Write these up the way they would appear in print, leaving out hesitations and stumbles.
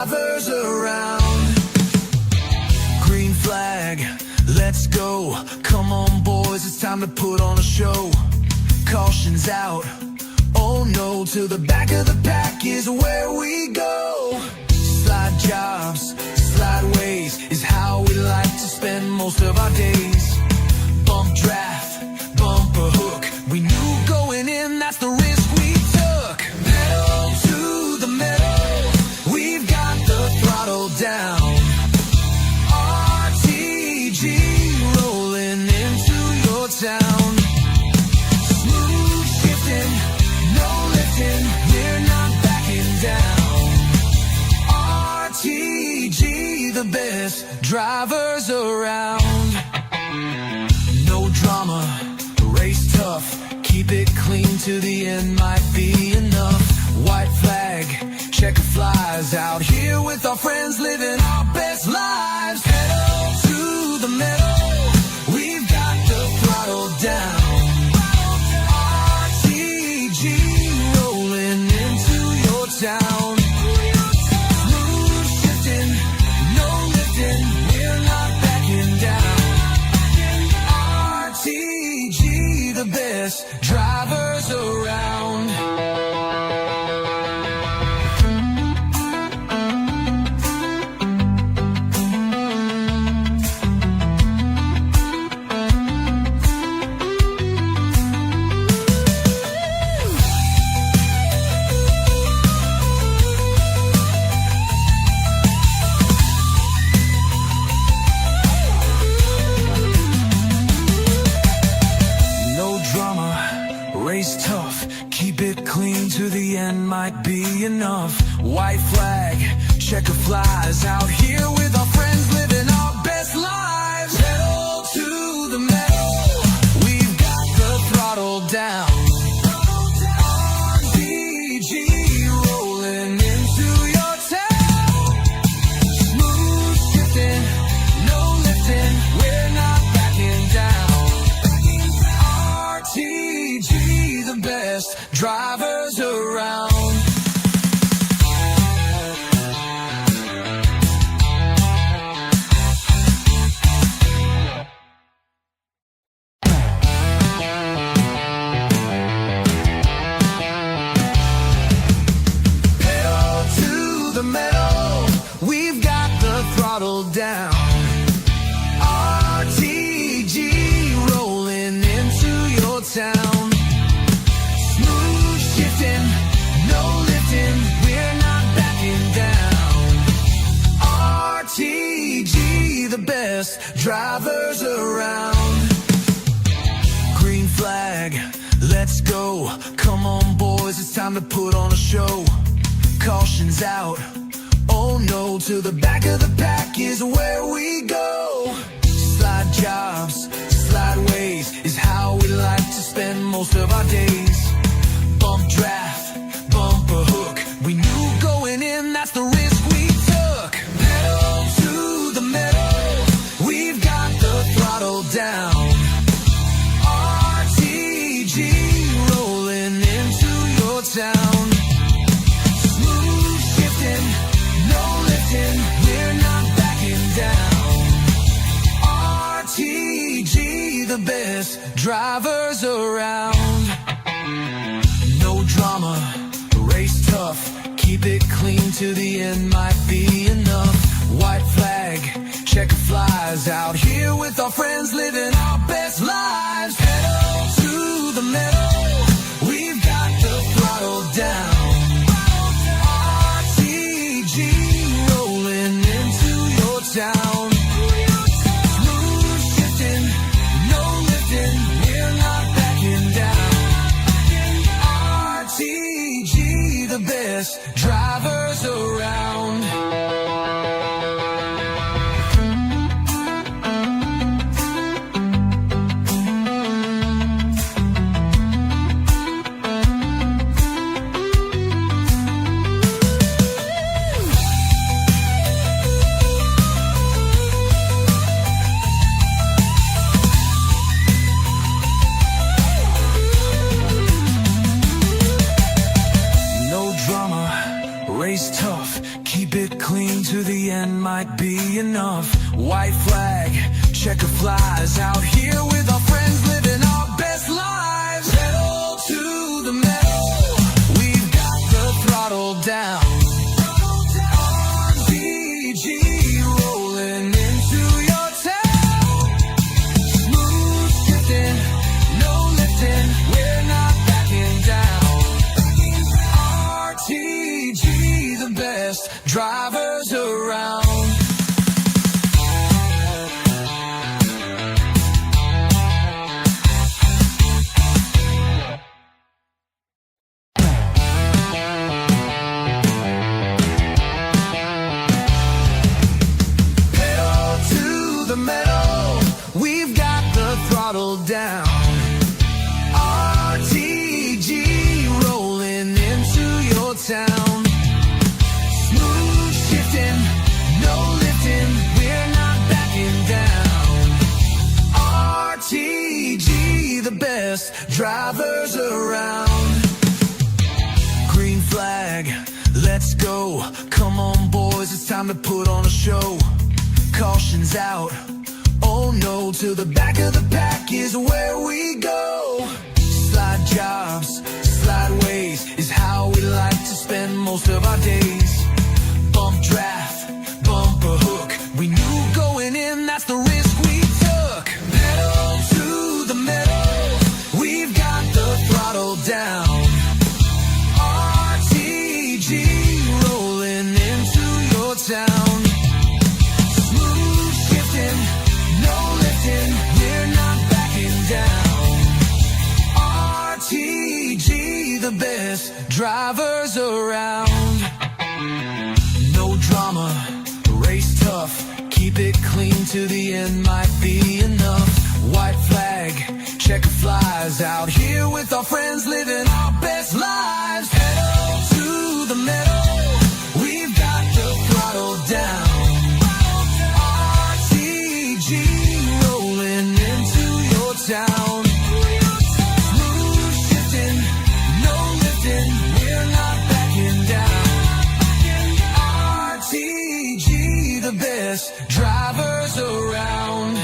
Drivers around, green flag, let's go. Come on boys, it's time to put on a show. Caution's out, oh no, to the back of the pack is where we go. Slide jobs, slide ways is how we like to spend most of our days. Bump draft, bumper hook, we knew going in that's the risk we took. Pedal to the metal, we've got the throttle down. RTG rolling into your town. Smooth shifting, no lifting, we're not backing down. RTG, the best drivers around. No drama, race tough, keep it clean to the end might be enough. White flag, checker flies out here with our friends living our best lives. Pedal to the metal, we've got the throttle down. RTG rolling into your town. Smooth shifting, no lifting, we're not backing down. RTG, the best drivers around. Race tough, keep it clean to the end might be enough. White flag, checker flies out here with our friends living our best lives. Pedal to the metal, we've got the throttle down. RTG rolling into your town. Smooth shifting, no lifting, we're not backing down. RTG, the best drivers around. Pedal to the metal, we've got the throttle down. RTG rolling into your town. Smooth shifting, no lifting, we're not backing down. RTG, the best drivers around. Green flag, let's go. Come on boys, it's time to put on a show. Caution's out, oh no, to the back of the pack is where we go. Slide jobs, slide ways is how we like to spend most of our days. Bump draft, bumper hook, we knew going in that's the risk we took. Pedal to the metal, we've got the throttle down. RTG rolling into your town. Smooth shifting, no lifting, we're not backing down. RTG, the best drivers around. No drama, race tough, keep it clean to the end might be enough. White flag, checker flies out here with our friends living our best lives. Pedal to the metal, we've got the throttle down. RTG rolling into your town. Smooth shifting, no lifting, we're not backing down. RTG, the best drivers around. clean to the end might be enough. White flag, checker flies, out here with our friends living our best lives. Pedal to the metal, we've got the throttle down. RDG rolling into your town. Smooth shifting, no lifting, we're not backing down. RTG, the best drivers around. We've got the throttle down. RTG rolling into your town. Smooth shifting, no lifting, we're not backing down. RTG, the best drivers around. Green flag, let's go. Come on boys, it's time to put on a show. Caution's out. Oh no, to the back of the pack is where we go. Slide jobs, slide ways is how we like to spend most of our days. Bump draft, bumper hook, we knew going in that's the risk we took. Pedal to the metal, we've got the throttle down. RTG rolling into your town. We're not backing down. RTG, the best drivers around. No drama, race tough, keep it clean to the end might be enough. White flag, checker flies, out here with our friends living our best lives. Pedal to the metal, we've got the throttle down. Down. Smooth shifting, no lifting, we're not backing down. RTG, the best drivers around.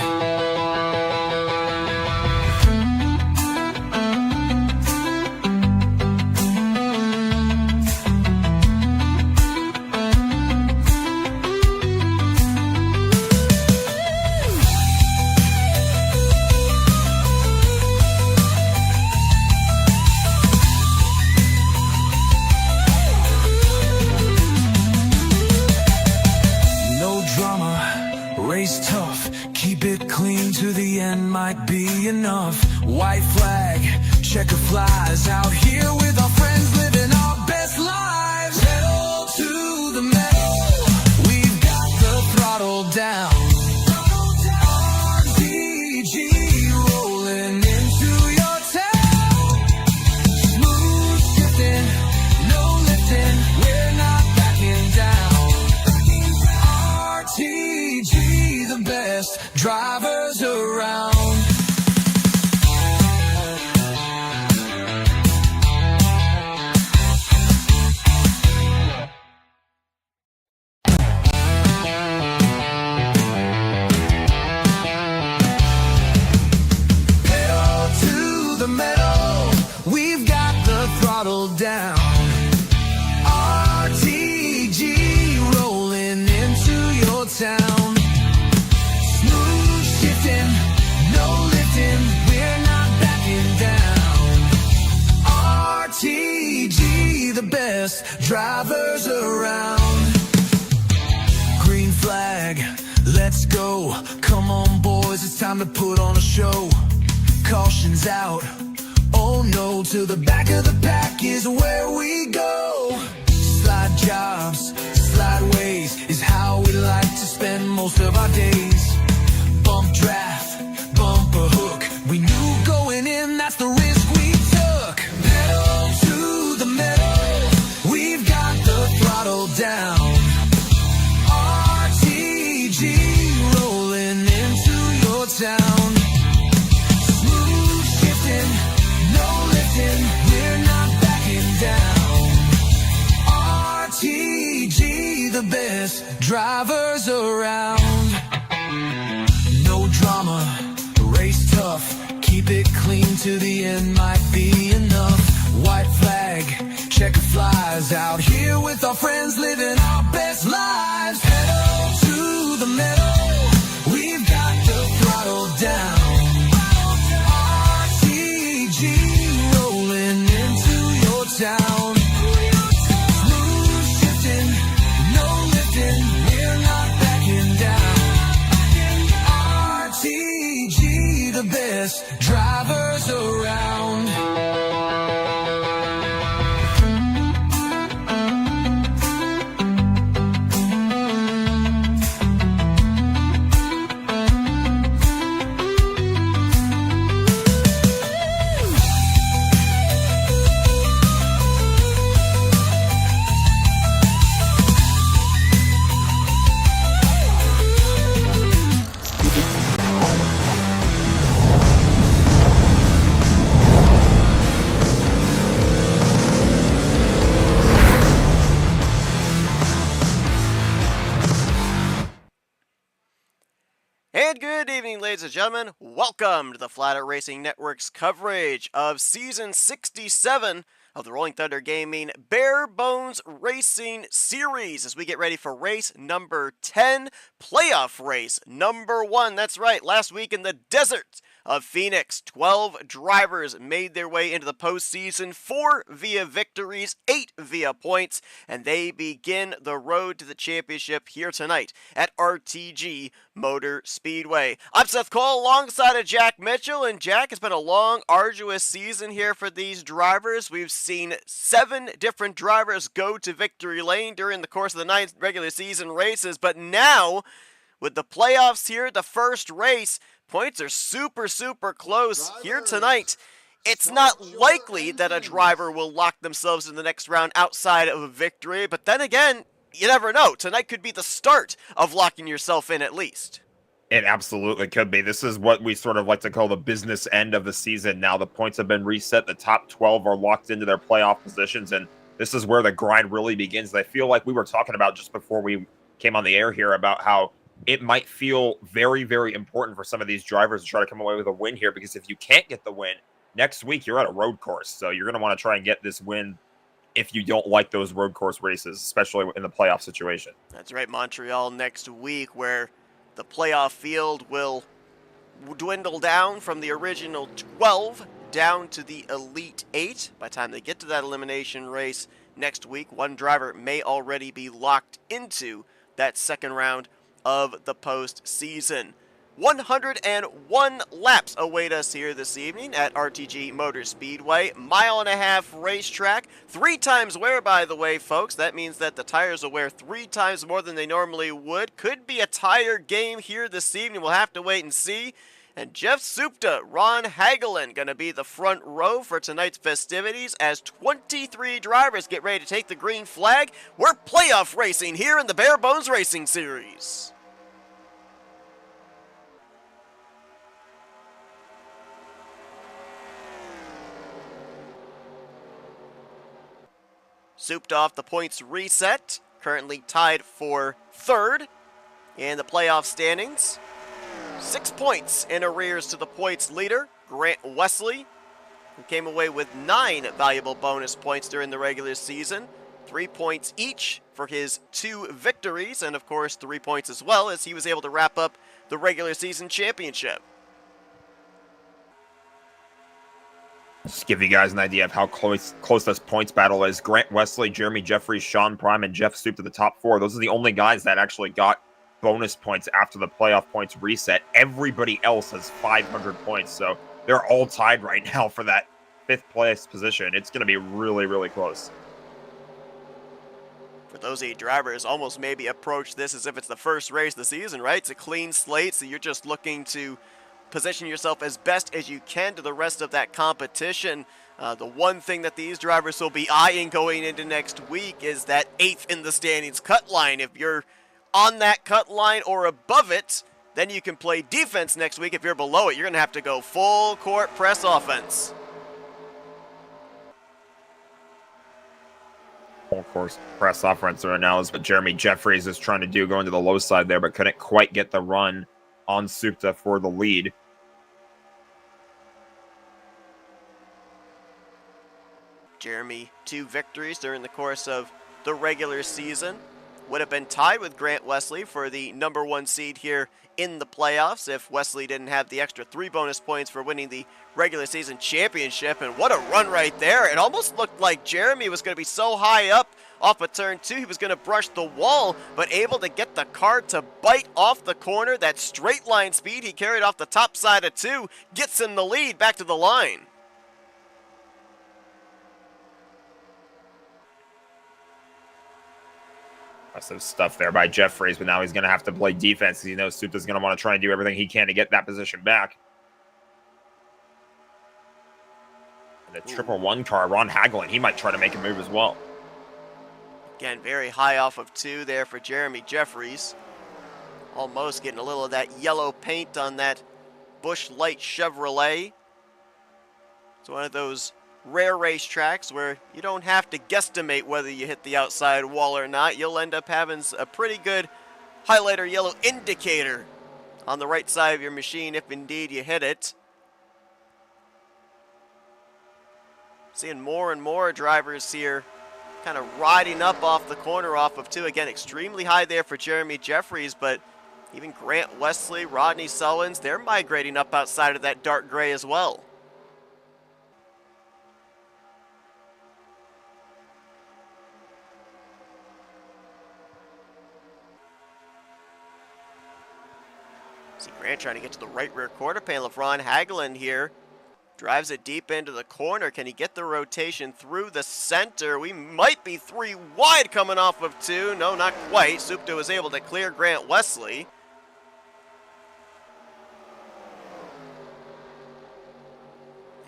Race tough, keep it clean to the end might be enough. White flag, checker flies, out here with our friends living our best lives. Pedal to the metal, we've got the throttle down. RDG rolling into your town. Smooth shifting, no lifting, we're not backing down. RTG, the best drivers around. Pedal to the metal, we've got the throttle down. RTG rolling into your town. No lifting, we're not backing down. RTG, the best drivers around. Green flag, let's go. Come on boys, it's time to put on a show. Caution's out. Oh no, to the back of the pack is where we go. Slide jobs, slide ways is how we like to spend most of our days. Bump draft, bumper hook, we knew going in that's the risk we took. Pedal to the metal, we've got the throttle down. RTG rolling into your town. Smooth shifting, no lifting, we're not backing down. RTG, the best drivers around. No drama, race tough, keep it clean to the end might be enough. White flag, checker flies, out here with our friends living our best lives. Pedal to the metal, we've got the throttle down. RTG rolling into your town. Smooth shifting, no lifting, we're not backing down. RTG, the best drivers around. And good evening, ladies and gentlemen. Welcome to the Flatout Racing Network's coverage of Season 67 of the Rolling Thunder Gaming Barebones Racing Series as we get ready for race number 10, playoff race number 1. That's right, last week in the desert of Phoenix, 12 drivers made their way into the postseason, 4 via victories, 8 via points, and they begin the road to the championship here tonight at RTG Motor Speedway. I'm Seth Cole alongside of Jack Mitchell, and Jack, it's been a long, arduous season here for these drivers. We've seen 7 different drivers go to victory lane during the course of the 9 regular season races, but now, with the playoffs here, the first race, points are super close here tonight. It's not likely that a driver will lock themselves in the next round outside of a victory, but then again, you never know. Tonight could be the start of locking yourself in at least. It absolutely could be. This is what we sort of like to call the business end of the season. Now the points have been reset. The top 12 are locked into their playoff positions, and this is where the grind really begins. I feel like we were talking about just before we came on the air here about how it might feel very important for some of these drivers to try to come away with a win here, because if you can't get the win, next week you're at a road course. So you're going to want to try and get this win if you don't like those road course races, especially in the playoff situation. That's right, Montreal next week, where the playoff field will dwindle down from the original 12 down to the Elite 8. By the time they get to that elimination race next week, one driver may already be locked into that second round of the postseason. 101 laps await us here this evening at RTG Motor Speedway. 1.5-mile racetrack. 3 times wear, by the way, folks. That means that the tires will wear 3 times more than they normally would. Could be a tire game here this evening. We'll have to wait and see. And Jeff Supta, Ron Hagelin, going to be the front row for tonight's festivities as 23 drivers get ready to take the green flag. We're playoff racing here in the Barebones Racing Series. Souped off the points reset, currently tied for 3rd in the playoff standings. 6 points in arrears to the points leader, Grant Wesley, who came away with 9 valuable bonus points during the regular season. 3 points each for his 2 victories, and of course 3 points as well as he was able to wrap up the regular season championship. Just give you guys an idea of how close this points battle is. Grant Wesley, Jeremy Jeffries, Sean Prime, and Jeff Soup to the top 4. Those are the only guys that actually got bonus points after the playoff points reset. Everybody else has 500 points, so they're all tied right now for that 5th place position. It's going to be really close. For those 8 drivers, almost maybe approach this as if it's the first race of the season, right? It's a clean slate, so you're just looking to position yourself as best as you can to the rest of that competition. The one thing that these drivers will be eyeing going into next week is that 8th in the standings cut line. If you're on that cut line or above it, then you can play defense next week. If you're below it, you're going to have to go full court press offense. Full course press offense right now is what Jeremy Jeffries is trying to do, going to the low side there, but couldn't quite get the run on Supta for the lead. Jeremy, 2 victories during the course of the regular season. Would have been tied with Grant Wesley for the #1 seed here in the playoffs if Wesley didn't have the extra 3 bonus points for winning the regular season championship. And what a run right there. It almost looked like Jeremy was going to be so high up off of turn 2, he was going to brush the wall, but able to get the car to bite off the corner. That straight line speed he carried off the top side of 2 gets him the lead back to the line. Some stuff there by Jeffries, but now he's going to have to play defense because he knows Supta's going to want to try and do everything he can to get that position back. And the 111 car, Ron Hagelin, he might try to make a move as well. Again, very high off of 2 there for Jeremy Jeffries. Almost getting a little of that yellow paint on that Busch Light Chevrolet. It's one of those rare racetracks where you don't have to guesstimate whether you hit the outside wall or not. You'll end up having a pretty good highlighter yellow indicator on the right side of your machine if indeed you hit it. Seeing more and more drivers here kind of riding up off the corner off of 2. Again, extremely high there for Jeremy Jeffries, but even Grant Wesley, Rodney Sullins, they're migrating up outside of that dark gray as well. See Grant trying to get to the right rear quarter panel of Ron Hagelin here. Drives it deep into the corner. Can he get the rotation through the center? We might be 3 wide coming off of 2. No, not quite. Supta was able to clear Grant Wesley.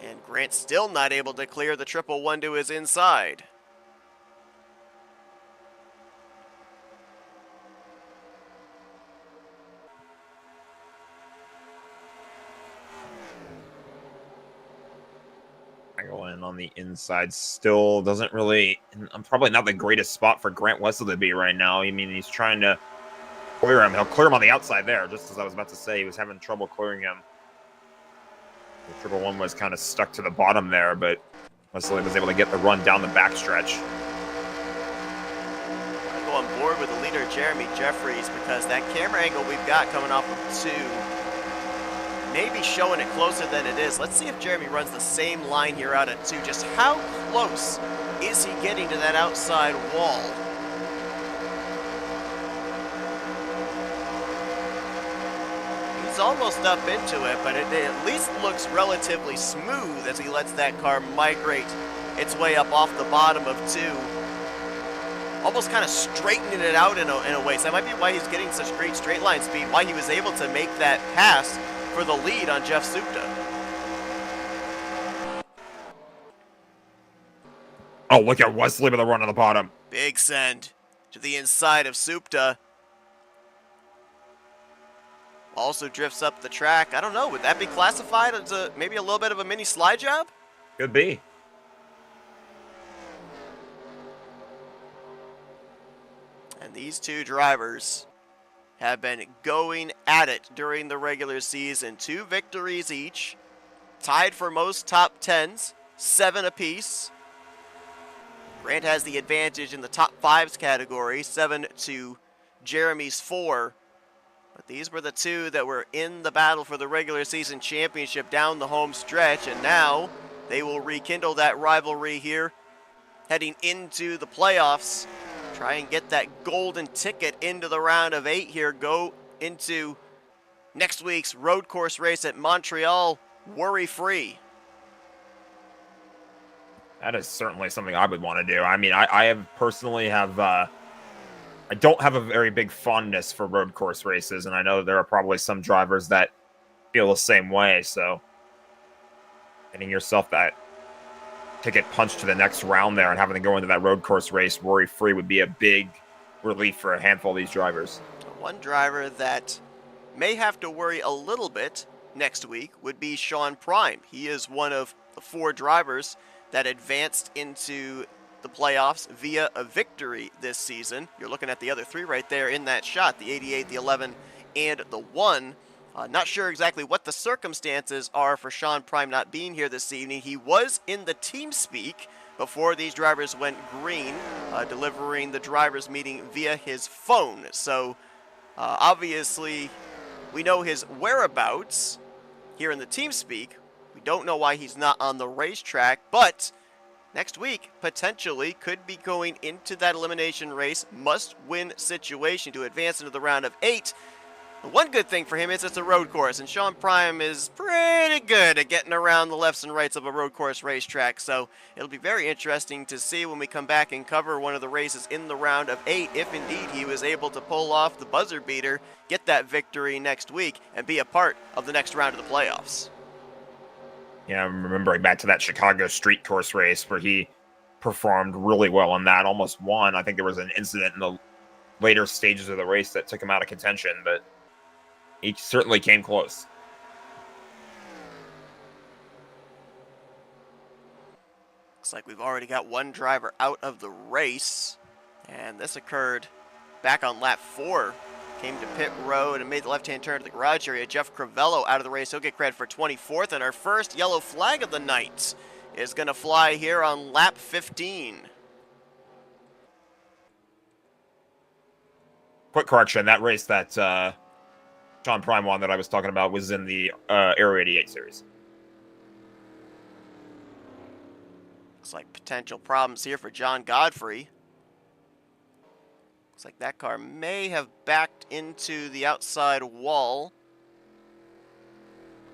And Grant still not able to clear the 111 to his inside. Hagelin on the inside still doesn't really, probably not the greatest spot for Grant Wesley to be right now. I mean, he's trying to clear him. He'll clear him on the outside there, just as I was about to say. He was having trouble clearing him. The 111 was kind of stuck to the bottom there, but Wesley was able to get the run down the backstretch. I go on board with the leader, Jeremy Jeffries, because that camera angle we've got coming off of 2 maybe showing it closer than it is. Let's see if Jeremy runs the same line here out at 2. Just how close is he getting to that outside wall? He's almost up into it, but it at least looks relatively smooth as he lets that car migrate its way up off the bottom of 2. Almost kind of straightening it out in a way. So that might be why he's getting such great straight line speed, why he was able to make that pass for the lead on Jeff Supta. Oh, look at Wesley with a run on the bottom. Big send to the inside of Supta. Also drifts up the track. I don't know, would that be classified as maybe a little bit of a mini slide job? Could be. And these 2 drivers have been going at it during the regular season. 2 victories each, tied for most top 10s, 7 apiece. Grant has the advantage in the top 5s category, 7 to Jeremy's 4. But these were the 2 that were in the battle for the regular season championship down the home stretch, and now they will rekindle that rivalry here, heading into the playoffs. Try and get that golden ticket into the round of 8 here. Go into next week's road course race at Montreal worry-free. That is certainly something I would want to do. I mean, I have personally have, I don't have a very big fondness for road course races, and I know there are probably some drivers that feel the same way, so getting yourself that ticket punched to the next round there and having to go into that road course race worry-free would be a big relief for a handful of these drivers. One driver that may have to worry a little bit next week would be Sean Prime. He is one of the 4 drivers that advanced into the playoffs via a victory this season. You're looking at the other three right there in that shot, the 88, the 11, and the 1. Not sure exactly what the circumstances are for Sean Prime not being here this evening. He was in the team speak before these drivers went green, delivering the drivers meeting via his phone. So obviously we know his whereabouts here in the team speak. We don't know why he's not on the racetrack, but next week potentially could be going into that elimination race must-win situation to advance into the round of 8. The one good thing for him is it's a road course, and Sean Prime is pretty good at getting around the lefts and rights of a road course racetrack, so it'll be very interesting to see when we come back and cover one of the races in the round of 8, if indeed he was able to pull off the buzzer beater, get that victory next week, and be a part of the next round of the playoffs. Yeah, I'm remembering back to that Chicago street course race where he performed really well on that, almost won. I think there was an incident in the later stages of the race that took him out of contention, but he certainly came close. Looks like we've already got one driver out of the race, and this occurred back on lap 4. Came to pit road and made the left-hand turn to the garage area. Jeff Crivello out of the race. He'll get credit for 24th, and our first yellow flag of the night is going to fly here on lap 15. Quick correction, that race that Sean Prime won that I was talking about was in the Aero 88 series. Looks like potential problems here for John Godfrey. Looks like that car may have backed into the outside wall.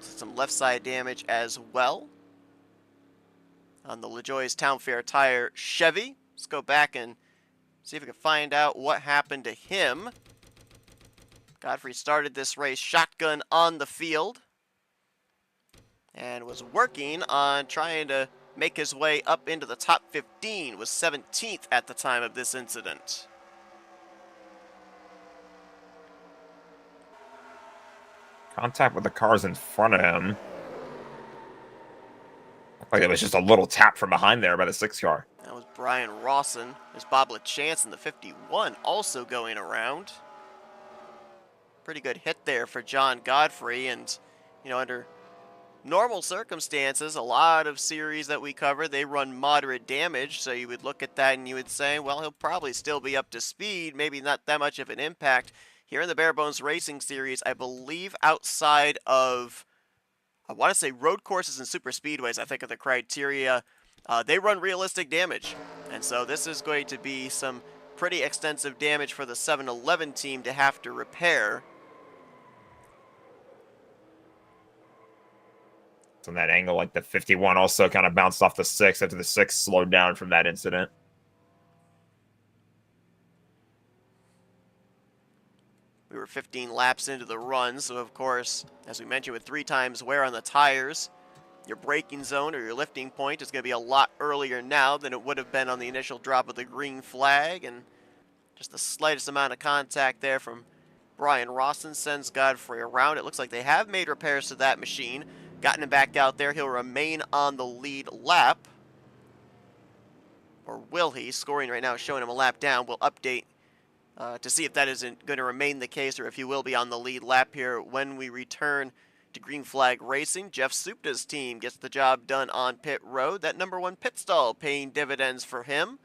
Some left side damage as well on the LaJoie's Town Fair Tire Chevy. Let's go back and see if we can find out what happened to him. Godfrey started this race shotgun on the field and was working on trying to make his way up into the top 15, was 17th at the time of this incident. Contact with the cars in front of him. Looked like it was just a little tap from behind there by the 6 car. That was Brian Rawson. There's Bob LaChance in the 51 also going around. Pretty good hit there for John Godfrey, and you know, under normal circumstances, a lot of series that we cover, they run moderate damage, so you would look at that and you would say, well, he'll probably still be up to speed, maybe not that much of an impact. Here in the Barebones Racing Series, I believe outside of, I want to say road courses and super speedways, I think are the criteria, they run realistic damage. And so this is going to be some pretty extensive damage for the 7-Eleven team to have to repair. From that angle, like the 51 also kind of bounced off the 6 after the 6 slowed down from that incident. We were 15 laps into the run, so of course, as we mentioned, with 3 times wear on the tires, your braking zone or your lifting point is going to be a lot earlier now than it would have been on the initial drop of the green flag, and just the slightest amount of contact there from Brian Rawson sends Godfrey around. It looks like they have made repairs to that machine, gotten him back out there. He'll remain on the lead lap, or will he? Scoring right now showing him a lap down. We'll update to see if that isn't going to remain the case or if he will be on the lead lap here when we return to Green Flag Racing. Jeff Supta's team gets the job done on pit road. That number 1 pit stall paying dividends for him.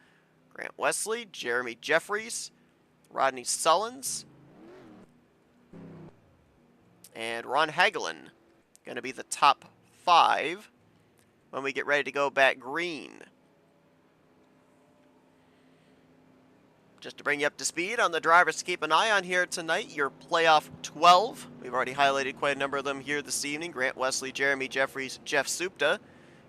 Grant Wesley, Jeremy Jeffries, Rodney Sullins, and Ron Hagelin going to be the top 5 when we get ready to go back green. Just to bring you up to speed on the drivers to keep an eye on here tonight, your playoff 12. We've already highlighted quite a number of them here this evening. Grant Wesley, Jeremy Jeffries, Jeff Supta.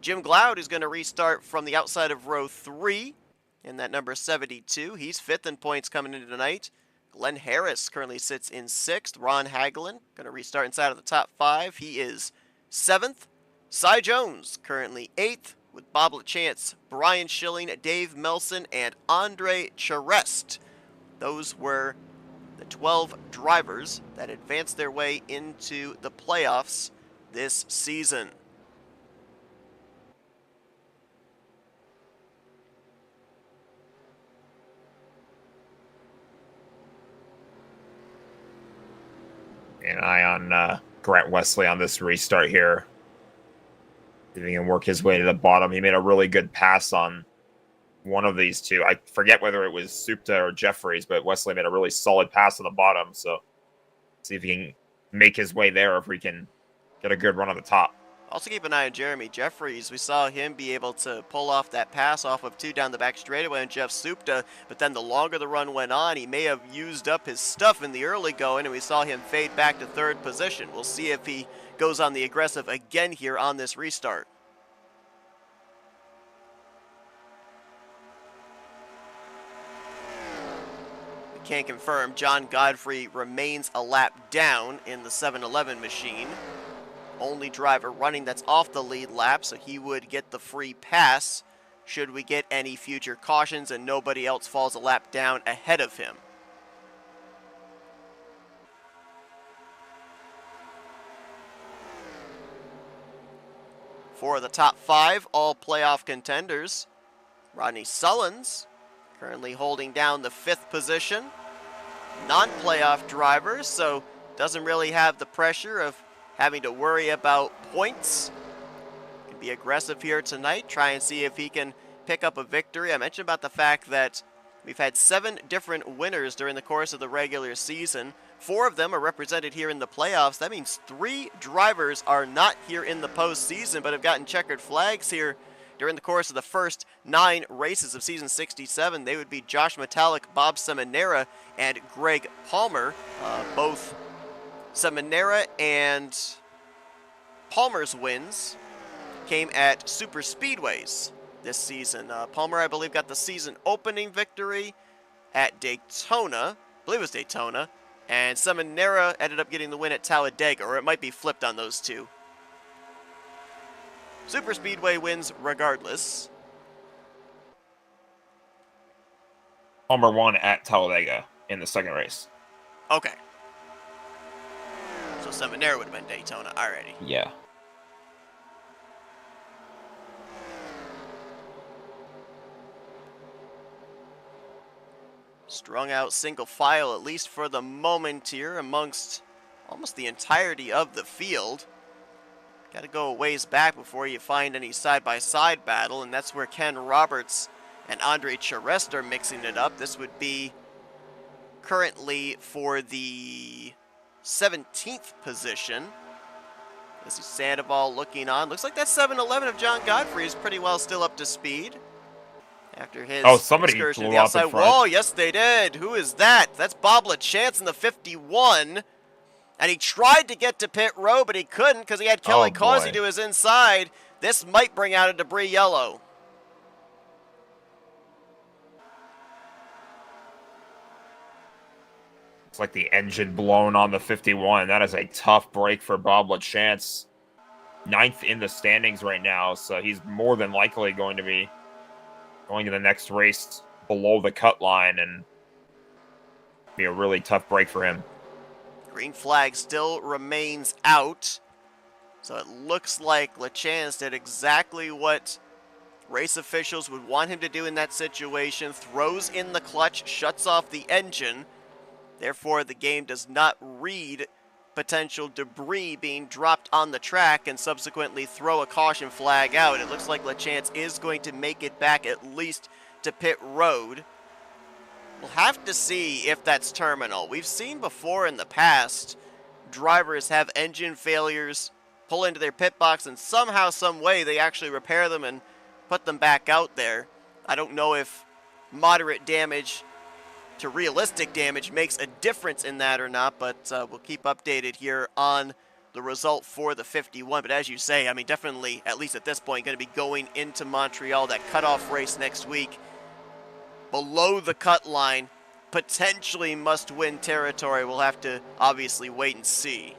Jim Glaude is going to restart from the outside of row 3 in that number 72. He's 5th in points coming into tonight. Glenn Harris currently sits in 6th. Ron Hagelin going to restart inside of the top 5. He is 7th. Cy Jones currently 8th. With Bob LaChance, Brian Schilling, Dave Melson, and Andre Charest. Those were the 12 drivers that advanced their way into the playoffs this season. An eye on Grant Wesley on this restart here. If he can work his way to the bottom. He made a really good pass on one of these two. I forget whether it was Supta or Jeffries, but Wesley made a really solid pass on the bottom. So see if he can make his way there, if we can get a good run on the top. Also keep an eye on Jeremy Jeffries. We saw him be able to pull off that pass off of 2 down the back straightaway on Jeff Supta, but then the longer the run went on, he may have used up his stuff in the early going, and we saw him fade back to 3rd position. We'll see if he goes on the aggressive again here on this restart. We can't confirm. John Godfrey remains a lap down in the 7-Eleven machine. Only driver running that's off the lead lap, so he would get the free pass should we get any future cautions and nobody else falls a lap down ahead of him. For the top 5, all playoff contenders, Rodney Sullins currently holding down the 5th position. Non-playoff drivers, so doesn't really have the pressure of having to worry about points. Can be aggressive here tonight, try and see if he can pick up a victory. I mentioned about the fact that we've had 7 different winners during the course of the regular season. 4 of them are represented here in the playoffs. That means 3 drivers are not here in the postseason, but have gotten checkered flags here during the course of the first 9 races of season 67. They would be Josh Metallic, Bob Seminara, and Greg Palmer. Both Seminara and Palmer's wins came at super speedways this season. Palmer, I believe, got the season opening victory at Daytona. I believe it was Daytona. And Seminara ended up getting the win at Talladega, or it might be flipped on those two. Super speedway wins regardless. Palmer won at Talladega in the 2nd race. Okay. So Seminara would have been Daytona already. Yeah. Strung out single file, at least for the moment here, amongst almost the entirety of the field. Got to go a ways back before you find any side-by-side battle, and that's where Ken Roberts and Andre Charest are mixing it up. This would be currently for the 17th position. This is Sandoval looking on. Looks like that 7-Eleven of John Godfrey is pretty well still up to speed after his somebody excursion to blew the out outside the front. wall. Yes, they did. Who is that? That's Bob LaChance in the 51. And he tried to get to pit road, but he couldn't because he had Kelly Causey to his inside. This might bring out a debris yellow. It's like the engine blown on the 51. That is a tough break for Bob LaChance. 9th in the standings right now, so he's more than likely going to be going to the next race below the cut line, and be a really tough break for him. Green flag still remains out, so it looks like LaChance did exactly what race officials would want him to do in that situation. Throws in the clutch, shuts off the engine. Therefore, the game does not read potential debris being dropped on the track and subsequently throw a caution flag out. It looks like LaChance is going to make it back at least to pit road. We'll have to see if that's terminal. We've seen before in the past drivers have engine failures, pull into their pit box, and somehow, some way, they actually repair them and put them back out there. I don't know if moderate damage to realistic damage makes a difference in that or not, but we'll keep updated here on the result for the 51. But as you say, I mean, definitely, at least at this point, going to be going into Montreal, that cutoff race next week. Below the cut line, potentially must-win territory. We'll have to obviously wait and see.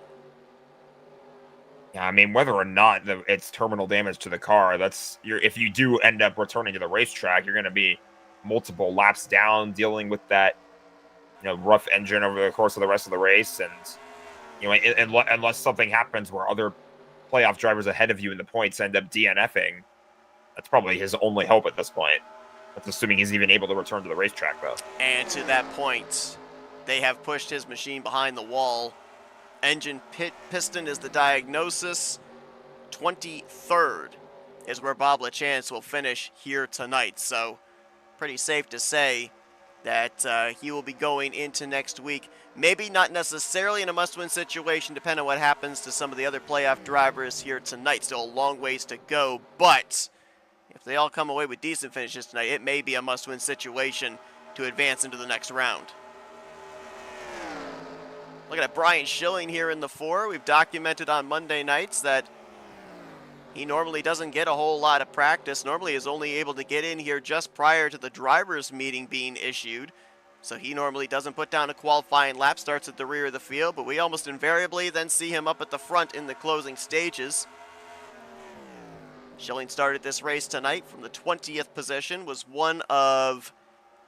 Yeah, I mean, whether or not it's terminal damage to the car, if you do end up returning to the racetrack, you're going to be multiple laps down, dealing with that, rough engine over the course of the rest of the race, and unless something happens where other playoff drivers ahead of you in the points end up DNFing, that's probably his only hope at this point. That's assuming he's even able to return to the racetrack, though. And to that point, they have pushed his machine behind the wall engine piston is the diagnosis. 23rd is where Bob LaChance will finish here tonight. So pretty safe to say that he will be going into next week. Maybe not necessarily in a must-win situation, depending on what happens to some of the other playoff drivers here tonight. Still a long ways to go, but if they all come away with decent finishes tonight, it may be a must-win situation to advance into the next round. Looking at Brian Schilling here in the 4. We've documented on Monday nights that he normally doesn't get a whole lot of practice. Normally is only able to get in here just prior to the drivers' meeting being issued. So he normally doesn't put down a qualifying lap, starts at the rear of the field, but we almost invariably then see him up at the front in the closing stages. Schilling started this race tonight from the 20th position, was one of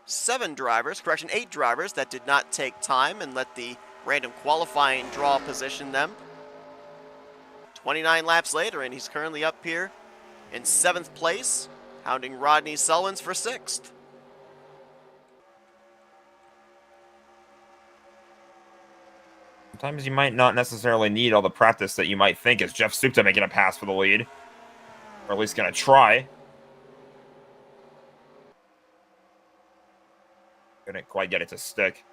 8 drivers that did not take time and let the random qualifying draw position them. 29 laps later, and he's currently up here in 7th place, hounding Rodney Sullins for 6th. Sometimes you might not necessarily need all the practice that you might think. Is Jeff Supta making a pass for the lead? Or at least going to try. Couldn't quite get it to stick.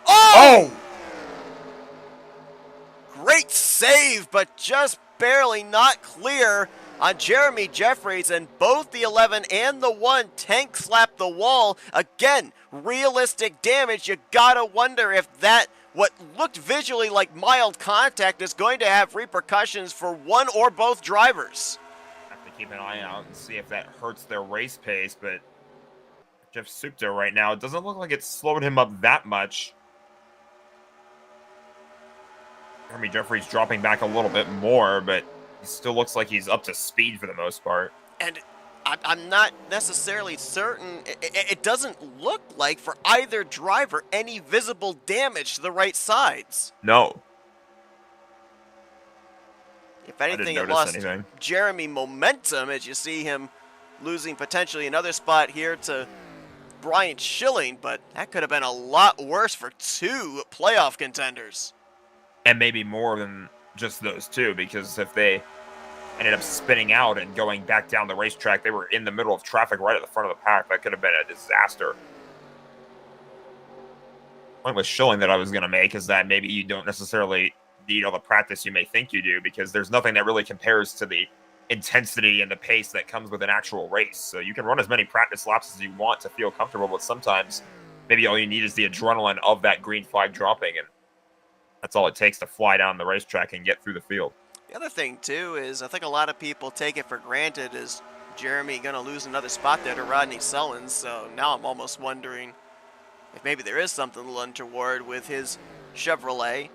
Oh! Great save, but just barely not clear on Jeremy Jeffries, and both the 11 and the 1 tank slap the wall. Again, realistic damage. You gotta wonder if that, what looked visually like mild contact, is going to have repercussions for one or both drivers. Have to keep an eye out and see if that hurts their race pace, but Jeff Supta right now, it doesn't look like it slowed him up that much. Jeremy Jeffries dropping back a little bit more, but he still looks like he's up to speed for the most part. And I'm not necessarily certain. It doesn't look like for either driver any visible damage to the right sides. No. If anything, it lost Jeremy momentum as you see him losing potentially another spot here to Brian Schilling, but that could have been a lot worse for 2 playoff contenders. And maybe more than just those 2, because if they ended up spinning out and going back down the racetrack, they were in the middle of traffic right at the front of the pack. That could have been a disaster. The point with Schilling that I was going to make is that maybe you don't necessarily need all the practice you may think you do, because there's nothing that really compares to the intensity and the pace that comes with an actual race. So you can run as many practice laps as you want to feel comfortable, but sometimes maybe all you need is the adrenaline of that green flag dropping, and that's all it takes to fly down the racetrack and get through the field. The other thing, too, is I think a lot of people take it for granted is Jeremy going to lose another spot there to Rodney Sullins, so now I'm almost wondering if maybe there is something a little untoward with his Chevrolet.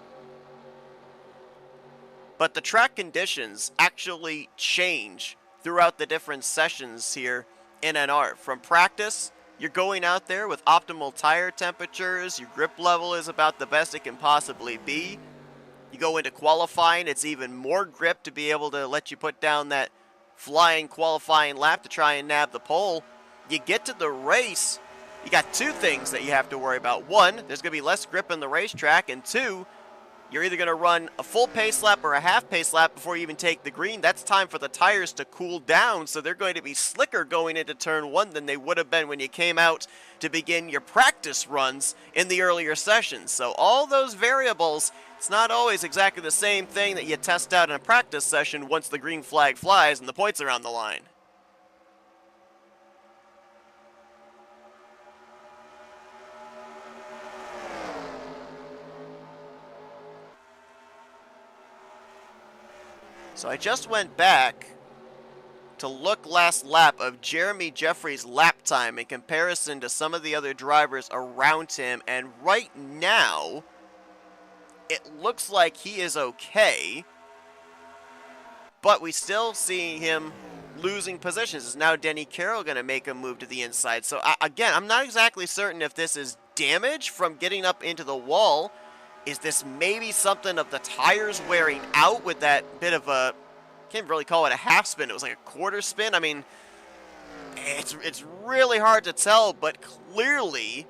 But the track conditions actually change throughout the different sessions here in NR. From practice, you're going out there with optimal tire temperatures, your grip level is about the best it can possibly be. You go into qualifying, it's even more grip to be able to let you put down that flying qualifying lap to try and nab the pole. You get to the race, you got 2 things that you have to worry about. 1, there's going to be less grip in the racetrack, and 2, you're either going to run a full pace lap or a half pace lap before you even take the green. That's time for the tires to cool down, so they're going to be slicker going into turn 1 than they would have been when you came out to begin your practice runs in the earlier sessions. So all those variables, it's not always exactly the same thing that you test out in a practice session once the green flag flies and the points are on the line. So I just went back to look last lap of Jeremy Jeffries' lap time in comparison to some of the other drivers around him, and right now it looks like he is okay, but we still see him losing positions. Is now Denny Carroll going to make a move to the inside? So again, I'm not exactly certain if this is damage from getting up into the wall. Is this maybe something of the tires wearing out with that bit of a, can't really call it a half spin, it was like a quarter spin? I mean, it's really hard to tell, but clearly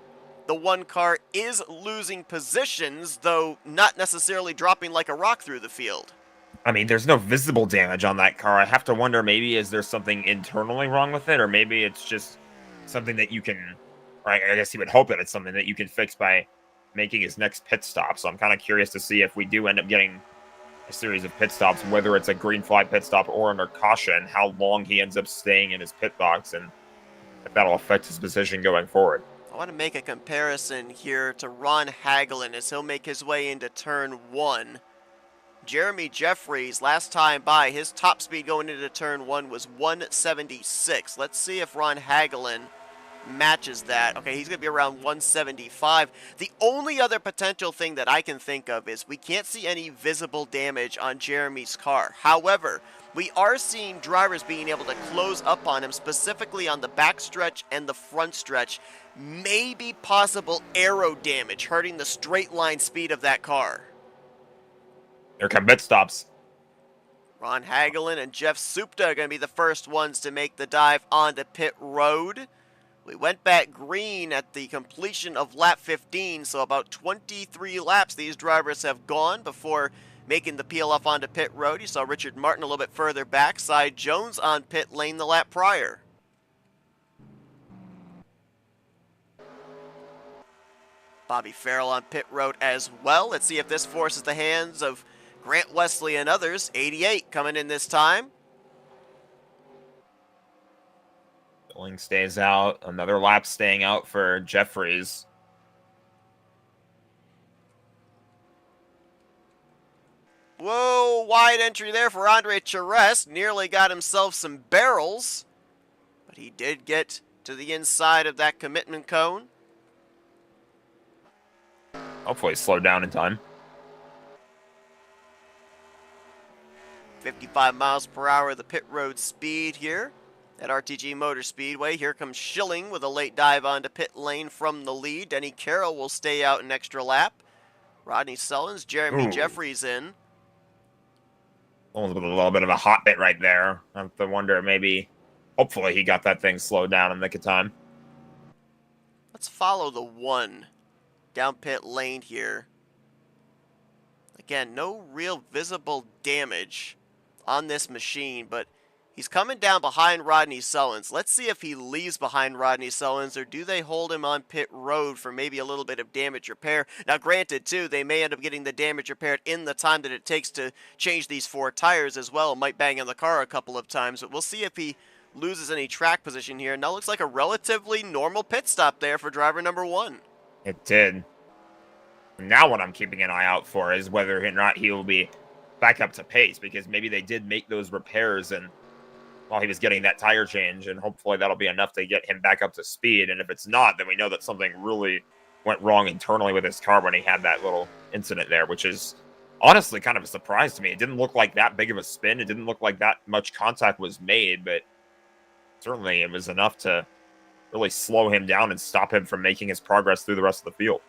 the one car is losing positions, though not necessarily dropping like a rock through the field. I mean, there's no visible damage on that car. I have to wonder, maybe is there something internally wrong with it, or maybe it's just something that you can, or I guess you would hope that it's something that you can fix by making his next pit stop. So I'm kind of curious to see if we do end up getting a series of pit stops, whether it's a green flag pit stop or under caution, how long he ends up staying in his pit box, and if that'll affect his position going forward. I want to make a comparison here to Ron Hagelin as he'll make his way into turn 1. Jeremy Jeffries, last time by, his top speed going into turn 1 was 176. Let's see if Ron Hagelin matches that. Okay, he's going to be around 175. The only other potential thing that I can think of is we can't see any visible damage on Jeremy's car. However, we are seeing drivers being able to close up on him, specifically on the back stretch and the front stretch. Maybe possible aero damage, hurting the straight line speed of that car. Here come pit stops. Ron Hagelin and Jeff Supta are going to be the first ones to make the dive onto pit road. We went back green at the completion of lap 15, so about 23 laps these drivers have gone before making the peel off onto pit road. You saw Richard Martin a little bit further back, Cy Jones on pit lane the lap prior. Bobby Farrell on pit road as well. Let's see if this forces the hands of Grant Wesley and others. 88 coming in this time. Billing stays out. Another lap staying out for Jeffries. Whoa, wide entry there for Andre Charest. Nearly got himself some barrels, but he did get to the inside of that commitment cone. Hopefully slow down in time. 55 miles per hour the pit road speed here at RTG Motor Speedway. Here comes Schilling with a late dive onto pit lane from the lead. Denny Carroll will stay out an extra lap. Rodney Sullins, Jeremy Jeffries in. A little bit of a hot bit right there. I have to wonder, maybe, hopefully he got that thing slowed down in the nick of time. Let's follow the 1 down pit lane here. Again, no real visible damage on this machine, but he's coming down behind Rodney Sullins. Let's see if he leaves behind Rodney Sullins, or do they hold him on pit road for maybe a little bit of damage repair. Now, granted, too, they may end up getting the damage repaired in the time that it takes to change these 4 tires as well. It might bang on the car a couple of times, but we'll see if he loses any track position here. Now looks like a relatively normal pit stop there for driver number 1. It did. Now what I'm keeping an eye out for is whether or not he will be back up to pace, because maybe they did make those repairs and while he was getting that tire change, and hopefully that'll be enough to get him back up to speed. And if it's not, then we know that something really went wrong internally with his car when he had that little incident there, which is honestly kind of a surprise to me. It didn't look like that big of a spin. It didn't look like that much contact was made, but certainly it was enough to really slow him down and stop him from making his progress through the rest of the field.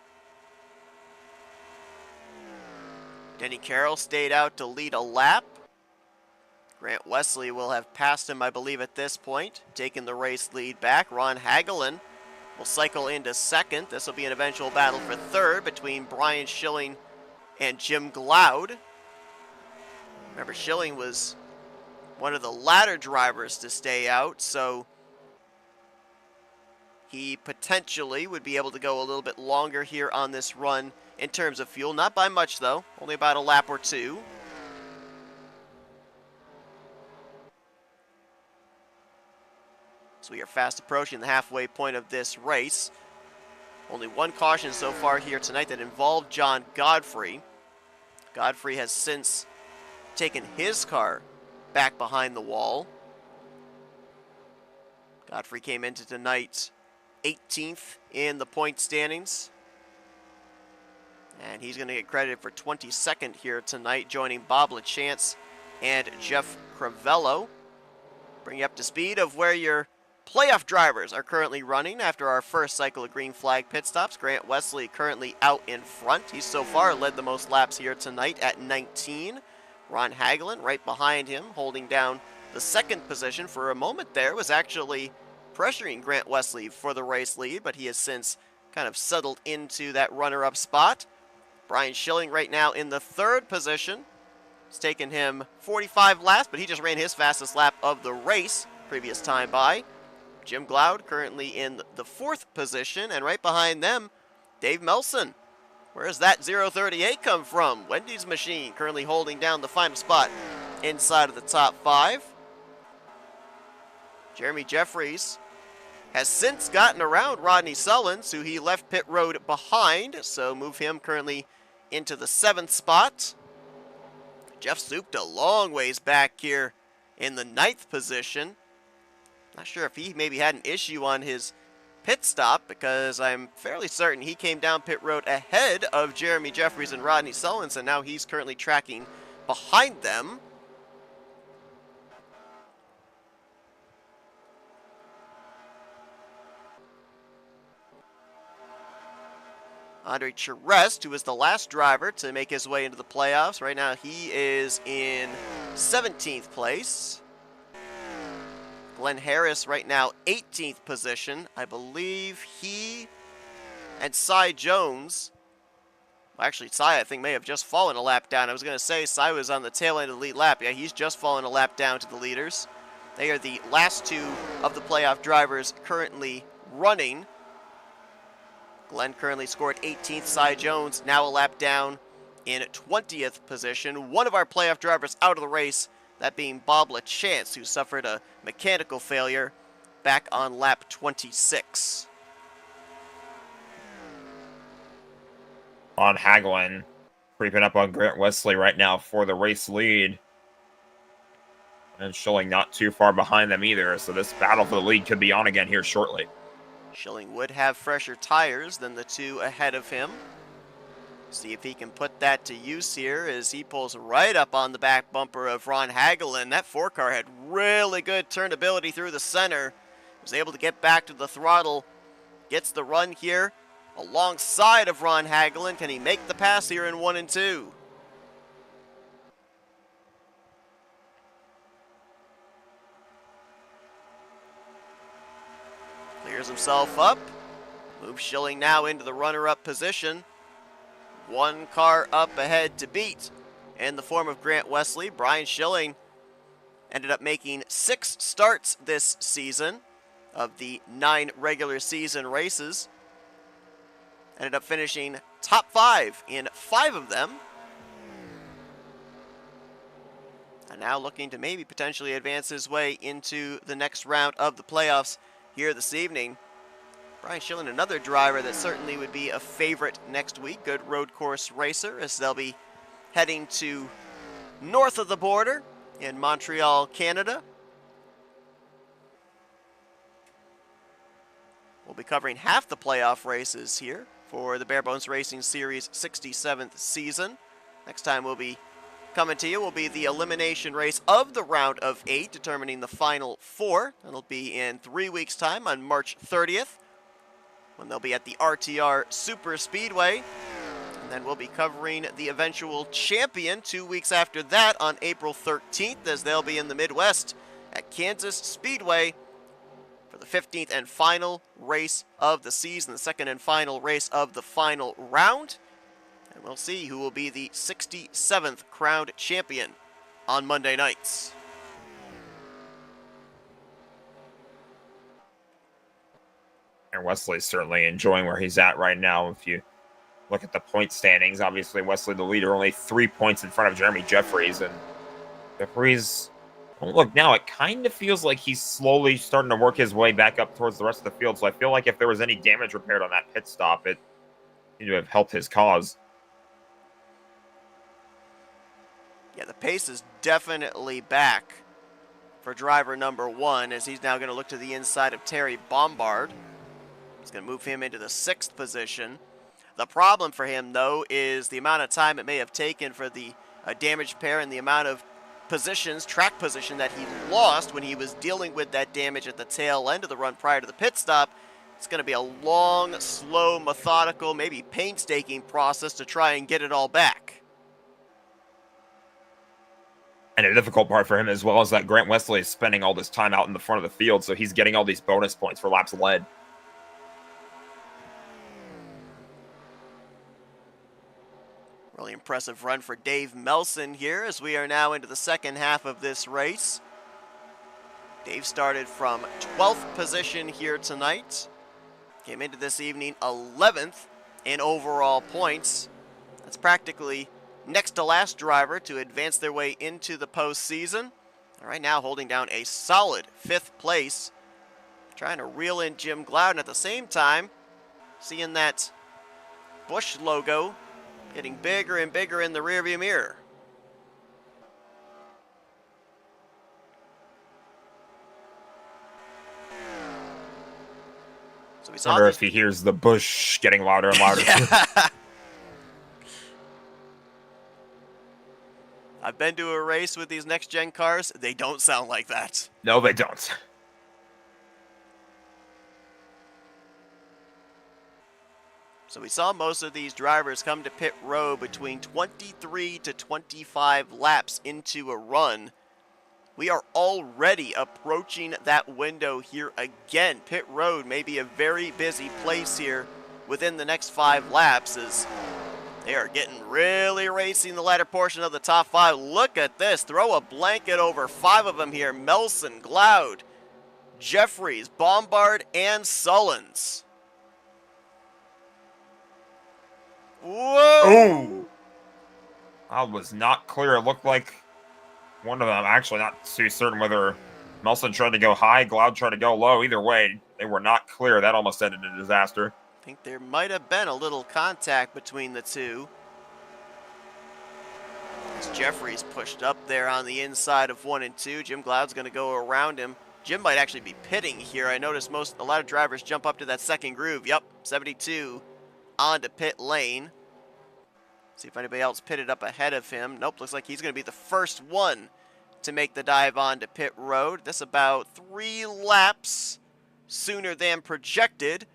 Denny Carroll stayed out to lead a lap. Grant Wesley will have passed him, I believe, at this point, taking the race lead back. Ron Hagelin will cycle into second. This will be an eventual battle for third between Brian Schilling and Jim Glaude. Remember, Schilling was one of the latter drivers to stay out, so he potentially would be able to go a little bit longer here on this run in terms of fuel. Not by much, though. Only about a lap or 2. So we are fast approaching the halfway point of this race. Only 1 caution so far here tonight that involved John Godfrey. Godfrey has since taken his car back behind the wall. Godfrey came into tonight 18th in the point standings. And he's going to get credited for 22nd here tonight, joining Bob LaChance and Jeff Crivello. Bring you up to speed of where your playoff drivers are currently running after our first cycle of green flag pit stops. Grant Wesley currently out in front. He's so far led the most laps here tonight at 19. Ron Hagelin right behind him, holding down the second position. For a moment there, was actually pressuring Grant Wesley for the race lead, but he has since kind of settled into that runner-up spot. Brian Schilling right now in the 3rd position. It's taken him 45 laps, but he just ran his fastest lap of the race previous time by. Jim Glaude currently in the 4th position, and right behind them, Dave Melson. Where does that 038 come from? Wendy's machine currently holding down the final spot inside of the top 5. Jeremy Jeffries has since gotten around Rodney Sullins, who he left pit road behind, so move him currently into the 7th spot. Jeff Souped a long ways back here in the 9th position. Not sure if he maybe had an issue on his pit stop, because I'm fairly certain he came down pit road ahead of Jeremy Jeffries and Rodney Sullins, and now he's currently tracking behind them. Andre Charest, who was the last driver to make his way into the playoffs. Right now he is in 17th place. Glenn Harris right now 18th position. I believe he and Cy Jones, well, actually Cy I think may have just fallen a lap down. I was going to say Cy was on the tail end of the lead lap. Yeah, he's just fallen a lap down to the leaders. They are the last 2 of the playoff drivers currently running. Glenn currently scored 18th. Cy Jones now a lap down in 20th position. One of our playoff drivers out of the race, that being Bob LaChance, who suffered a mechanical failure back on lap 26. On Hagelin, creeping up on Grant Wesley right now for the race lead. And Schilling not too far behind them either, so this battle for the lead could be on again here shortly. Schilling would have fresher tires than the 2 ahead of him. See if he can put that to use here as he pulls right up on the back bumper of Ron Hagelin. That 4-car had really good turnability through the center. Was able to get back to the throttle. Gets the run here alongside of Ron Hagelin. Can he make the pass here in 1 and 2? Clears himself up. Moves Schilling now into the runner-up position. 1 car up ahead to beat in the form of Grant Wesley. Brian Schilling ended up making 6 starts this season of the 9 regular season races. Ended up finishing top 5 in 5 of them. And now looking to maybe potentially advance his way into the next round of the playoffs here this evening. Brian Schilling, another driver that certainly would be a favorite next week. Good road course racer, as they'll be heading to north of the border in Montreal, Canada. We'll be covering half the playoff races here for the Barebones Racing Series 67th season. Next time we'll be coming to you will be the elimination race of the round of 8, determining the final 4. That'll be in 3 weeks' time on March 30th, when they'll be at the RTR Super Speedway. And then we'll be covering the eventual champion 2 weeks after that on April 13th, as they'll be in the Midwest at Kansas Speedway for the 15th and final race of the season, the 2nd and final race of the final round. And we'll see who will be the 67th crowned champion on Monday nights. And Wesley's certainly enjoying where he's at right now. If you look at the point standings, obviously Wesley the leader, only 3 points in front of Jeremy Jeffries. And Jeffries, well, look, now it kind of feels like he's slowly starting to work his way back up towards the rest of the field. So I feel like if there was any damage repaired on that pit stop, it seemed to have helped his cause. Yeah, the pace is definitely back for driver number 1, as he's now going to look to the inside of Terry Bombard. He's going to move him into the 6th position. The problem for him, though, is the amount of time it may have taken for the damaged pair and the amount of positions, track position, that he lost when he was dealing with that damage at the tail end of the run prior to the pit stop. It's going to be a long, slow, methodical, maybe painstaking process to try and get it all back. And the difficult part for him as well is that Grant Wesley is spending all this time out in the front of the field, so he's getting all these bonus points for laps led. Really impressive run for Dave Melson here as we are now into the second half of this race. Dave started from 12th position here tonight. Came into this evening 11th in overall points. That's practically next to last driver to advance their way into the postseason. Right now holding down a solid 5th place. Trying to reel in Jim Glaude, and at the same time seeing that Busch logo getting bigger and bigger in the rearview mirror. So we I saw wonder if he hears the Busch getting louder and louder. Yeah. I've been to a race with these next-gen cars. They don't sound like that. No, they don't. So we saw most of these drivers come to pit road between 23 to 25 laps into a run. We are already approaching that window here again. Pit road may be a very busy place here within the next 5 laps as they are getting really racy in the latter portion of the top 5. Look at this. Throw a blanket over 5 of them here. Melson, Glaude, Jeffries, Bombard, and Sullins. Whoa! Ooh! That was not clear. It looked like one of them, actually not too certain whether Melson tried to go high, Glaude tried to go low. Either way, they were not clear. That almost ended in a disaster. I think there might have been a little contact between the two. As Jeffries pushed up there on the inside of 1 and 2. Jim Glaude's going to go around him. Jim might actually be pitting here. I noticed a lot of drivers jump up to that second groove. Yep, 72 onto pit lane. See if anybody else pitted up ahead of him. Nope, looks like he's going to be the first one to make the dive onto pit road. This about 3 laps sooner than projected.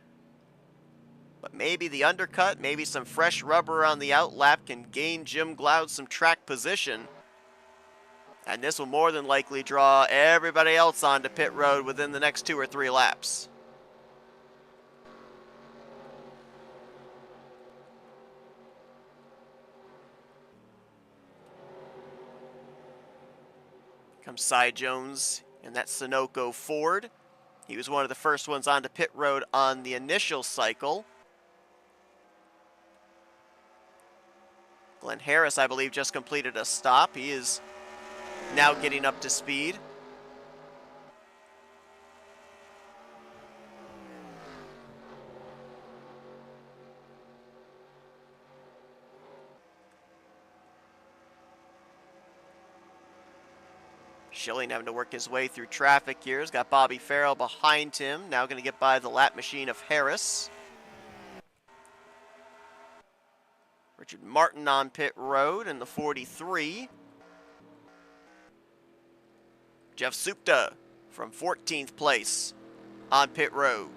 But maybe the undercut, maybe some fresh rubber on the outlap can gain Jim Glaude some track position. And this will more than likely draw everybody else onto pit road within the next 2 or 3 laps. Comes Cy Jones in that Sunoco Ford. He was one of the first ones onto pit road on the initial cycle. Glenn Harris, I believe, just completed a stop. He is now getting up to speed. Schilling having to work his way through traffic here. He's got Bobby Farrell behind him. Now going to get by the lap machine of Harris. Richard Martin on pit road in the 43. Jeff Supta from 14th place on pit road.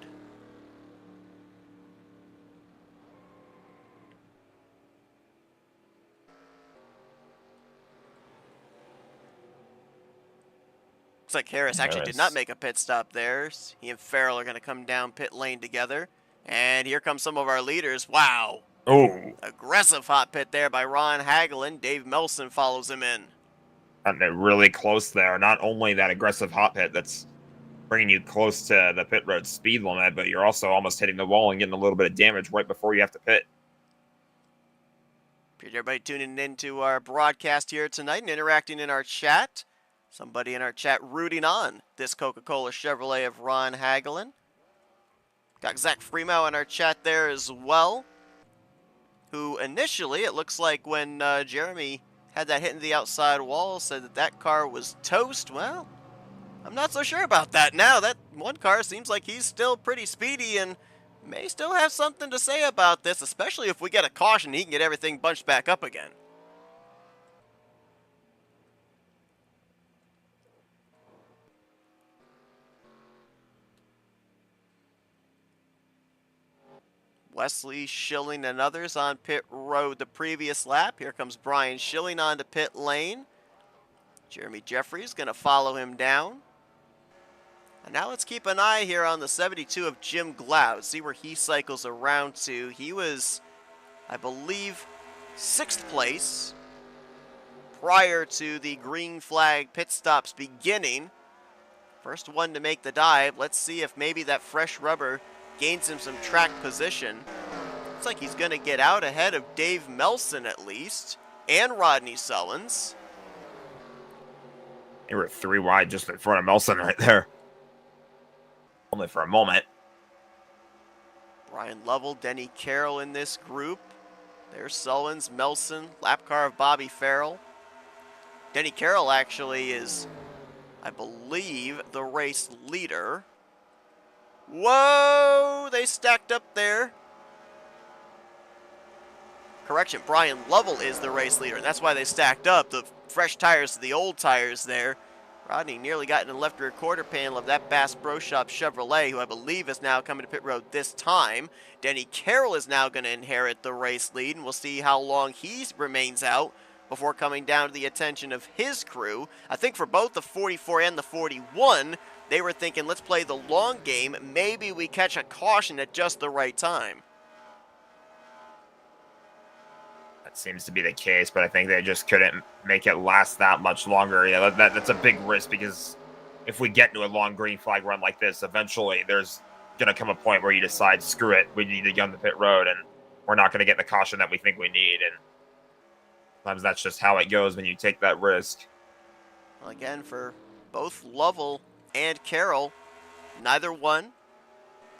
Looks like Harris actually did not make a pit stop there. He and Farrell are going to come down pit lane together. And here come some of our leaders. Wow. Oh. Aggressive hot pit there by Ron Hagelin. Dave Melson follows him in. And they're really close there. Not only that aggressive hot pit that's bringing you close to the pit road speed limit, but you're also almost hitting the wall and getting a little bit of damage right before you have to pit. Appreciate everybody tuning into our broadcast here tonight and interacting in our chat. Somebody in our chat rooting on this Coca-Cola Chevrolet of Ron Hagelin. Got Zach Freemow in our chat there as well, who initially, it looks like when Jeremy had that hit into the outside wall, said that that car was toast. Well, I'm not so sure about that now. That one car seems like he's still pretty speedy and may still have something to say about this, especially if we get a caution, he can get everything bunched back up again. Wesley Schilling and others on pit road the previous lap. Here comes Brian Schilling onto pit lane. Jeremy Jeffries going to follow him down. And now let's keep an eye here on the 72 of Jim Glaude. See where he cycles around to. He was, I believe, 6th place prior to the green flag pit stops beginning. First one to make the dive. Let's see if maybe that fresh rubber gains him some track position. Looks like he's going to get out ahead of Dave Melson at least, and Rodney Sullins. They were 3 wide just in front of Melson right there. Only for a moment. Brian Lovell, Denny Carroll in this group. There's Sullins, Melson, lap car of Bobby Farrell. Denny Carroll actually is, I believe, the race leader. Whoa, they stacked up there. Correction, Brian Lovell is the race leader, and that's why they stacked up. The fresh tires to the old tires there. Rodney nearly got in the left rear quarter panel of that Bass Pro Shop Chevrolet, who I believe is now coming to pit road this time. Denny Carroll is now going to inherit the race lead, and we'll see how long he remains out before coming down to the attention of his crew. I think for both the 44 and the 41, they were thinking, let's play the long game. Maybe we catch a caution at just the right time. That seems to be the case, but I think they just couldn't make it last that much longer. Yeah, that's a big risk, because if we get into a long green flag run like this, eventually there's going to come a point where you decide, screw it, we need to get on the pit road, and we're not going to get the caution that we think we need. And sometimes that's just how it goes when you take that risk. Well, again, for both Lovell and Carroll, neither one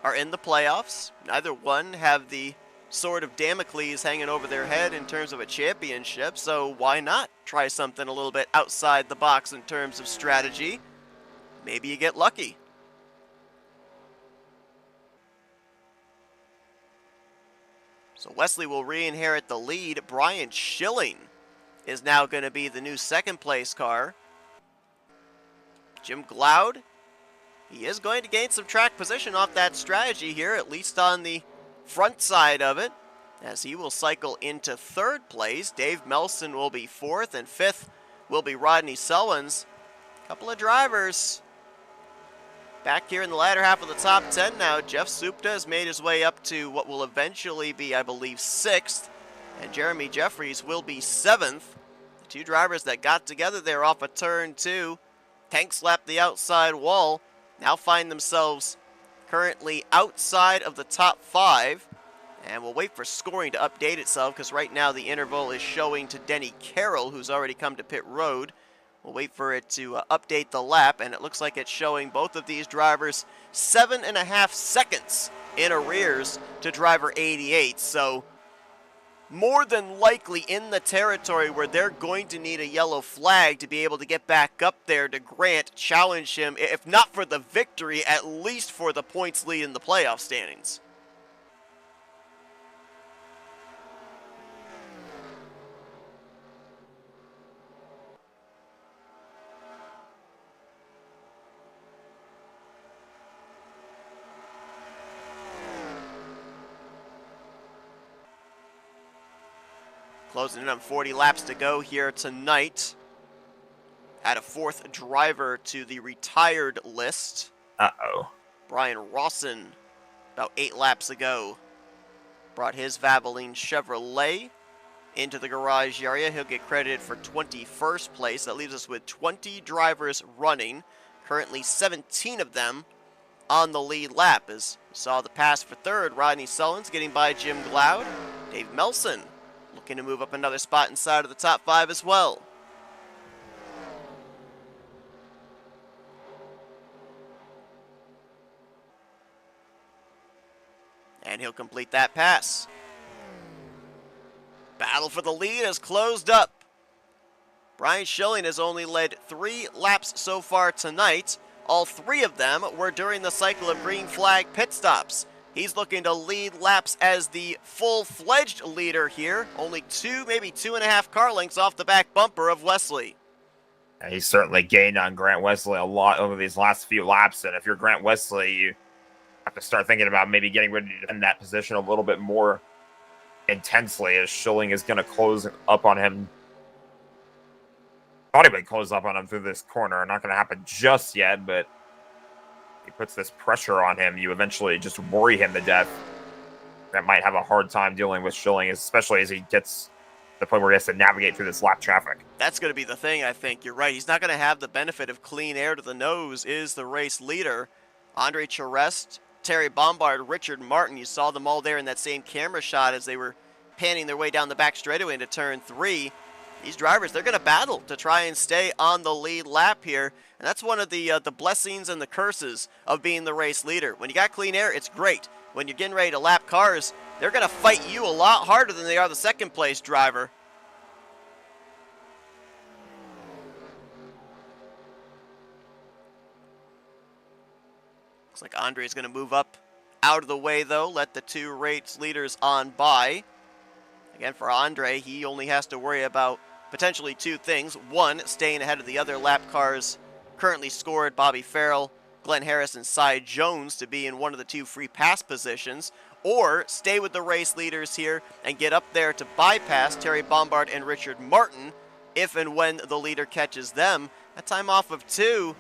are in the playoffs. Neither one have the sword of Damocles hanging over their head in terms of a championship, so why not try something a little bit outside the box in terms of strategy? Maybe you get lucky. So Wesley will re-inherit the lead. Brian Schilling is now going to be the new second place car. Jim Glaude, he is going to gain some track position off that strategy here, at least on the front side of it, as he will cycle into 3rd place. Dave Melson will be 4th, and 5th will be Rodney Sullins. A couple of drivers back here in the latter half of the top 10 now. Jeff Supta has made his way up to what will eventually be, I believe, 6th, and Jeremy Jeffries will be 7th. The two drivers that got together there off of turn 2, tank slapped the outside wall, now find themselves currently outside of the top 5, and we'll wait for scoring to update itself, because right now the interval is showing to Denny Carroll, who's already come to pit road. We'll wait for it to update the lap, and it looks like it's showing both of these drivers 7.5 seconds in arrears to driver 88, so more than likely in the territory where they're going to need a yellow flag to be able to get back up there to Grant, challenge him, if not for the victory, at least for the points lead in the playoff standings. Closing in on 40 laps to go here tonight. Add a 4th driver to the retired list. Uh-oh. Brian Rawson, about 8 laps ago, brought his Valvoline Chevrolet into the garage area. He'll get credited for 21st place. That leaves us with 20 drivers running. Currently 17 of them on the lead lap. As we saw the pass for 3rd, Rodney Sullins getting by Jim Glaude. Dave Melson looking to move up another spot inside of the top 5 as well. And he'll complete that pass. Battle for the lead has closed up. Brian Schilling has only led 3 laps so far tonight. All 3 of them were during the cycle of green flag pit stops. He's looking to lead laps as the full-fledged leader here. Only 2, maybe 2.5 car lengths off the back bumper of Wesley. He's certainly gained on Grant Wesley a lot over these last few laps, and if you're Grant Wesley, you have to start thinking about maybe getting ready to defend that position a little bit more intensely, as Schilling is going to close up on him. Thought he would close up on him through this corner. Not going to happen just yet, but he puts this pressure on him. You eventually just worry him to death. That might have a hard time dealing with Schilling, especially as he gets the point where he has to navigate through this lap traffic. That's going to be the thing, I think. You're right. He's not going to have the benefit of clean air to the nose, is the race leader. Andre Charest, Terry Bombard, Richard Martin. You saw them all there in that same camera shot as they were panning their way down the back straightaway into turn 3. These drivers, they're going to battle to try and stay on the lead lap here. And that's one of the blessings and the curses of being the race leader. When you got clean air, it's great. When you're getting ready to lap cars, they're going to fight you a lot harder than they are the second place driver. Looks like Andre's going to move up out of the way, though. Let the two race leaders on by. Again, for Andre, he only has to worry about potentially two things. One, staying ahead of the other lap cars currently scored, Bobby Farrell, Glenn Harris, and Cy Jones, to be in one of the two free pass positions. Or stay with the race leaders here and get up there to bypass Terry Bombard and Richard Martin if and when the leader catches them. That time off of 2.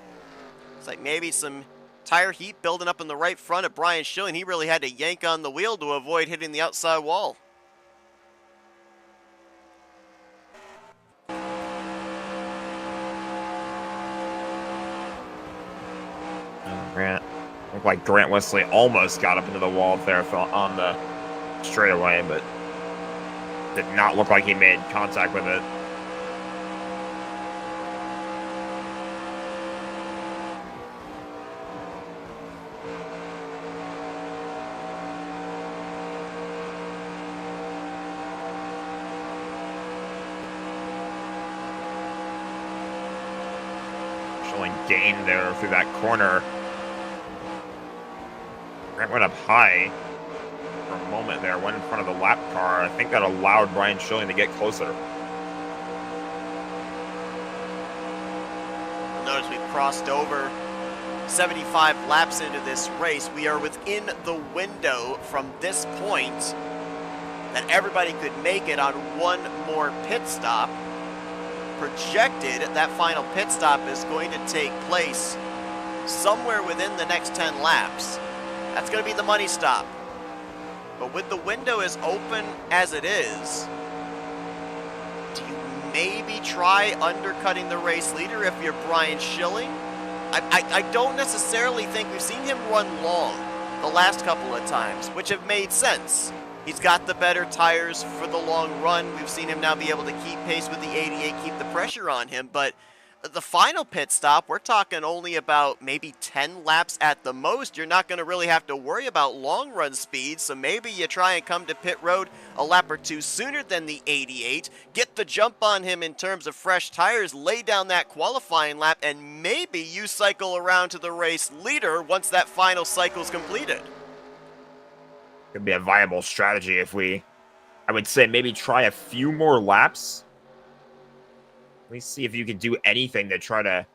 It's like maybe some tire heat building up in the right front of Brian Schilling. He really had to yank on the wheel to avoid hitting the outside wall. Grant. Looked like Grant Wesley almost got up into the wall there on the straightaway, but did not look like he made contact with it. Showing gain there through that corner. Grant went up high for a moment there, went in front of the lap car. I think that allowed Brian Schilling to get closer. Notice we've crossed over 75 laps into this race. We are within the window from this point that everybody could make it on one more pit stop. Projected, that final pit stop is going to take place somewhere within the next 10 laps. That's going to be the money stop. But with the window as open as it is, do you maybe try undercutting the race leader if you're Brian Schilling? I don't necessarily think we've seen him run long the last couple of times, which have made sense. He's got the better tires for the long run. We've seen him now be able to keep pace with the 88, keep the pressure on him. But the final pit stop, we're talking only about maybe 10 laps at the most. You're not going to really have to worry about long run speed, so maybe you try and come to pit road a lap or two sooner than the 88, get the jump on him in terms of fresh tires, lay down that qualifying lap, and maybe you cycle around to the race leader once that final cycle is completed. Could be a viable strategy if I would say maybe try a few more laps. Let me see if you can do anything to try to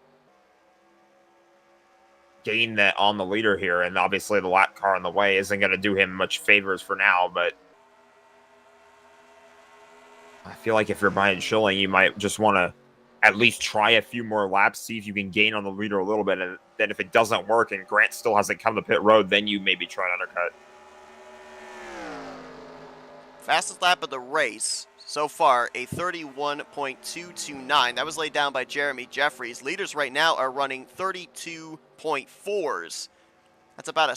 gain that on the leader here. And obviously the lap car on the way isn't going to do him much favors for now, but I feel like if you're Brian Schilling, you might just want to at least try a few more laps, see if you can gain on the leader a little bit. And then if it doesn't work and Grant still hasn't come to pit road, then you maybe try an undercut. Fastest lap of the race so far, a 31.229. That was laid down by Jeremy Jeffries. Leaders right now are running 32.4s. That's about a 2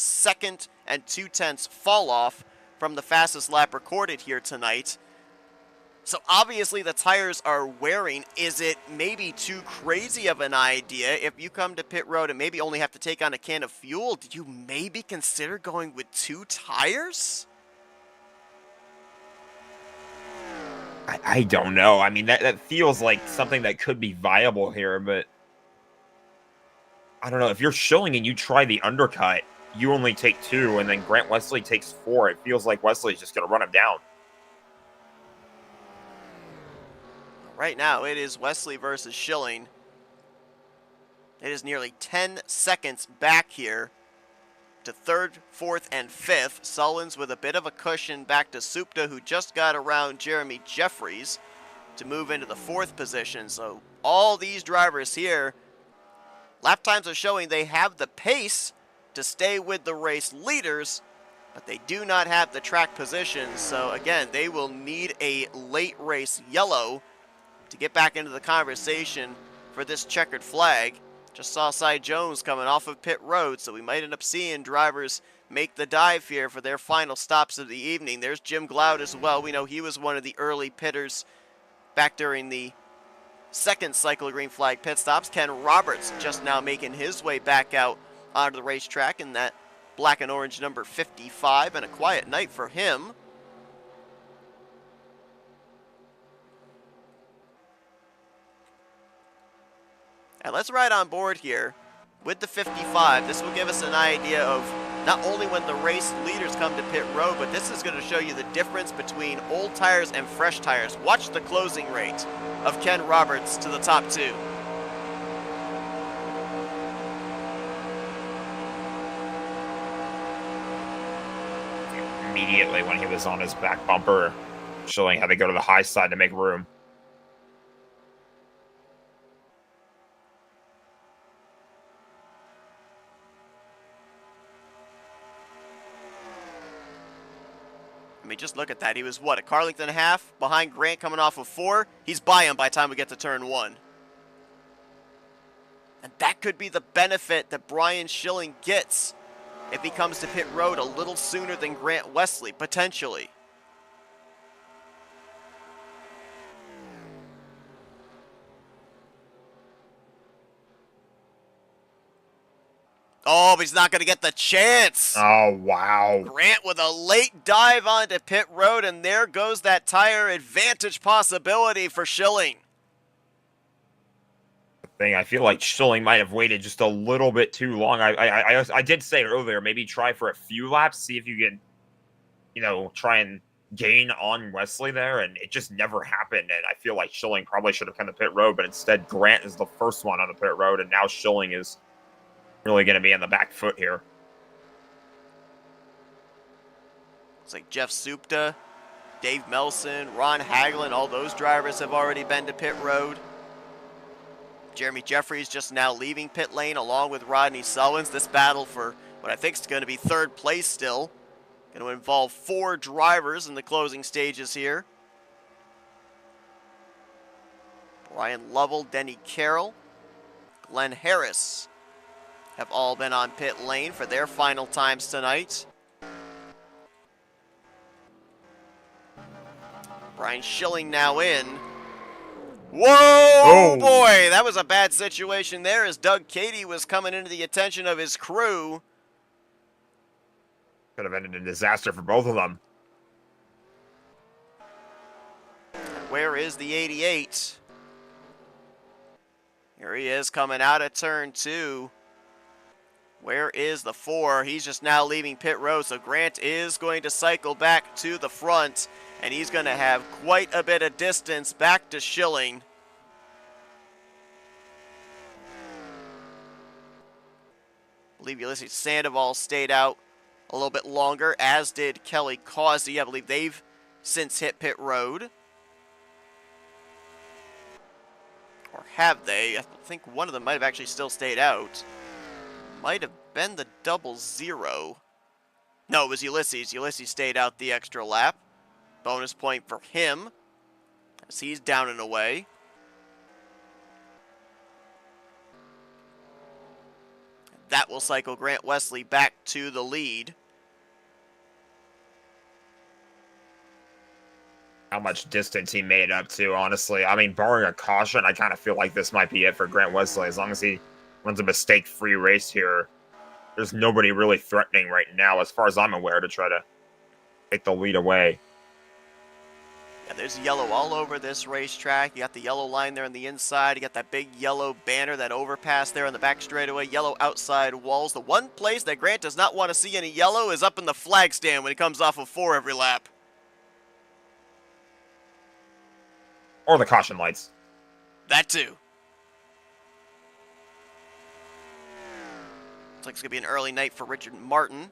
2/10 fall off from the fastest lap recorded here tonight. So obviously the tires are wearing. Is it maybe too crazy of an idea if you come to pit road and maybe only have to take on a can of fuel? Did you maybe consider going with 2 tires? I don't know. I mean, that feels like something that could be viable here, but I don't know. If you're Schilling and you try the undercut, you only take 2, and then Grant Wesley takes 4. It feels like Wesley's just going to run him down. Right now, it is Wesley versus Schilling. It is nearly 10 seconds back here to 3rd, 4th, and 5th. Sullins with a bit of a cushion back to Supta, who just got around Jeremy Jeffries to move into the 4th position. So all these drivers here, lap times are showing they have the pace to stay with the race leaders, but they do not have the track positions, so again, they will need a late race yellow to get back into the conversation for this checkered flag. Just saw Cy Jones coming off of pit road, so we might end up seeing drivers make the dive here for their final stops of the evening. There's Jim Gloud as well. We know he was one of the early pitters back during the second cycle of green flag pit stops. Ken Roberts just now making his way back out onto the racetrack in that black and orange number 55, and a quiet night for him. And let's ride on board here with the 55. This will give us an idea of not only when the race leaders come to pit road, but this is going to show you the difference between old tires and fresh tires. Watch the closing rate of Ken Roberts to the top two. Immediately when he was on his back bumper, showing how to go to the high side to make room. I mean, just look at that. He was, what, a car length and a half behind Grant coming off of 4? He's by him by the time we get to turn 1. And that could be the benefit that Brian Schilling gets if he comes to pit road a little sooner than Grant Wesley, potentially. Oh, but he's not going to get the chance. Oh, wow. Grant with a late dive onto pit road, and there goes that tire advantage possibility for Schilling. I feel like Schilling might have waited just a little bit too long. I did say earlier, maybe try for a few laps, see if you can, try and gain on Wesley there, and it just never happened. And I feel like Schilling probably should have come to pit road, but instead Grant is the first one on the pit road, and now Schilling is really going to be on the back foot here. It's like Jeff Supta, Dave Melson, Ron Hagelin, all those drivers have already been to pit road. Jeremy Jeffries just now leaving pit lane along with Rodney Sullins. This battle for what I think is going to be third place still. Going to involve 4 drivers in the closing stages here. Brian Lovell, Denny Carroll, Glenn Harris have all been on pit lane for their final times tonight. Brian Schilling now in. Whoa, oh boy, that was a bad situation there as Doug Cady was coming into the attention of his crew. Could have ended a disaster for both of them. Where is the 88? Here he is coming out of turn 2. Where is the 4? He's just now leaving pit road, so Grant is going to cycle back to the front, and he's going to have quite a bit of distance back to Schilling. I believe Ulysses Sandoval stayed out a little bit longer, as did Kelly Causey. I believe they've since hit pit road. Or have they? I think one of them might have actually still stayed out. Might have been the 00. No, it was Ulysses. Ulysses stayed out the extra lap. Bonus point for him, as he's down and away. That will cycle Grant Wesley back to the lead. How much distance he made up to, honestly. I mean, barring a caution, I kind of feel like this might be it for Grant Wesley. As long as he runs a mistake-free race here, there's nobody really threatening right now, as far as I'm aware, to try to take the lead away. Yeah, there's yellow all over this racetrack. You got the yellow line there on the inside. You got that big yellow banner, that overpass there on the back straightaway. Yellow outside walls. The one place that Grant does not want to see any yellow is up in the flag stand when he comes off of 4 every lap. Or the caution lights. That too. Looks like it's going to be an early night for Richard Martin.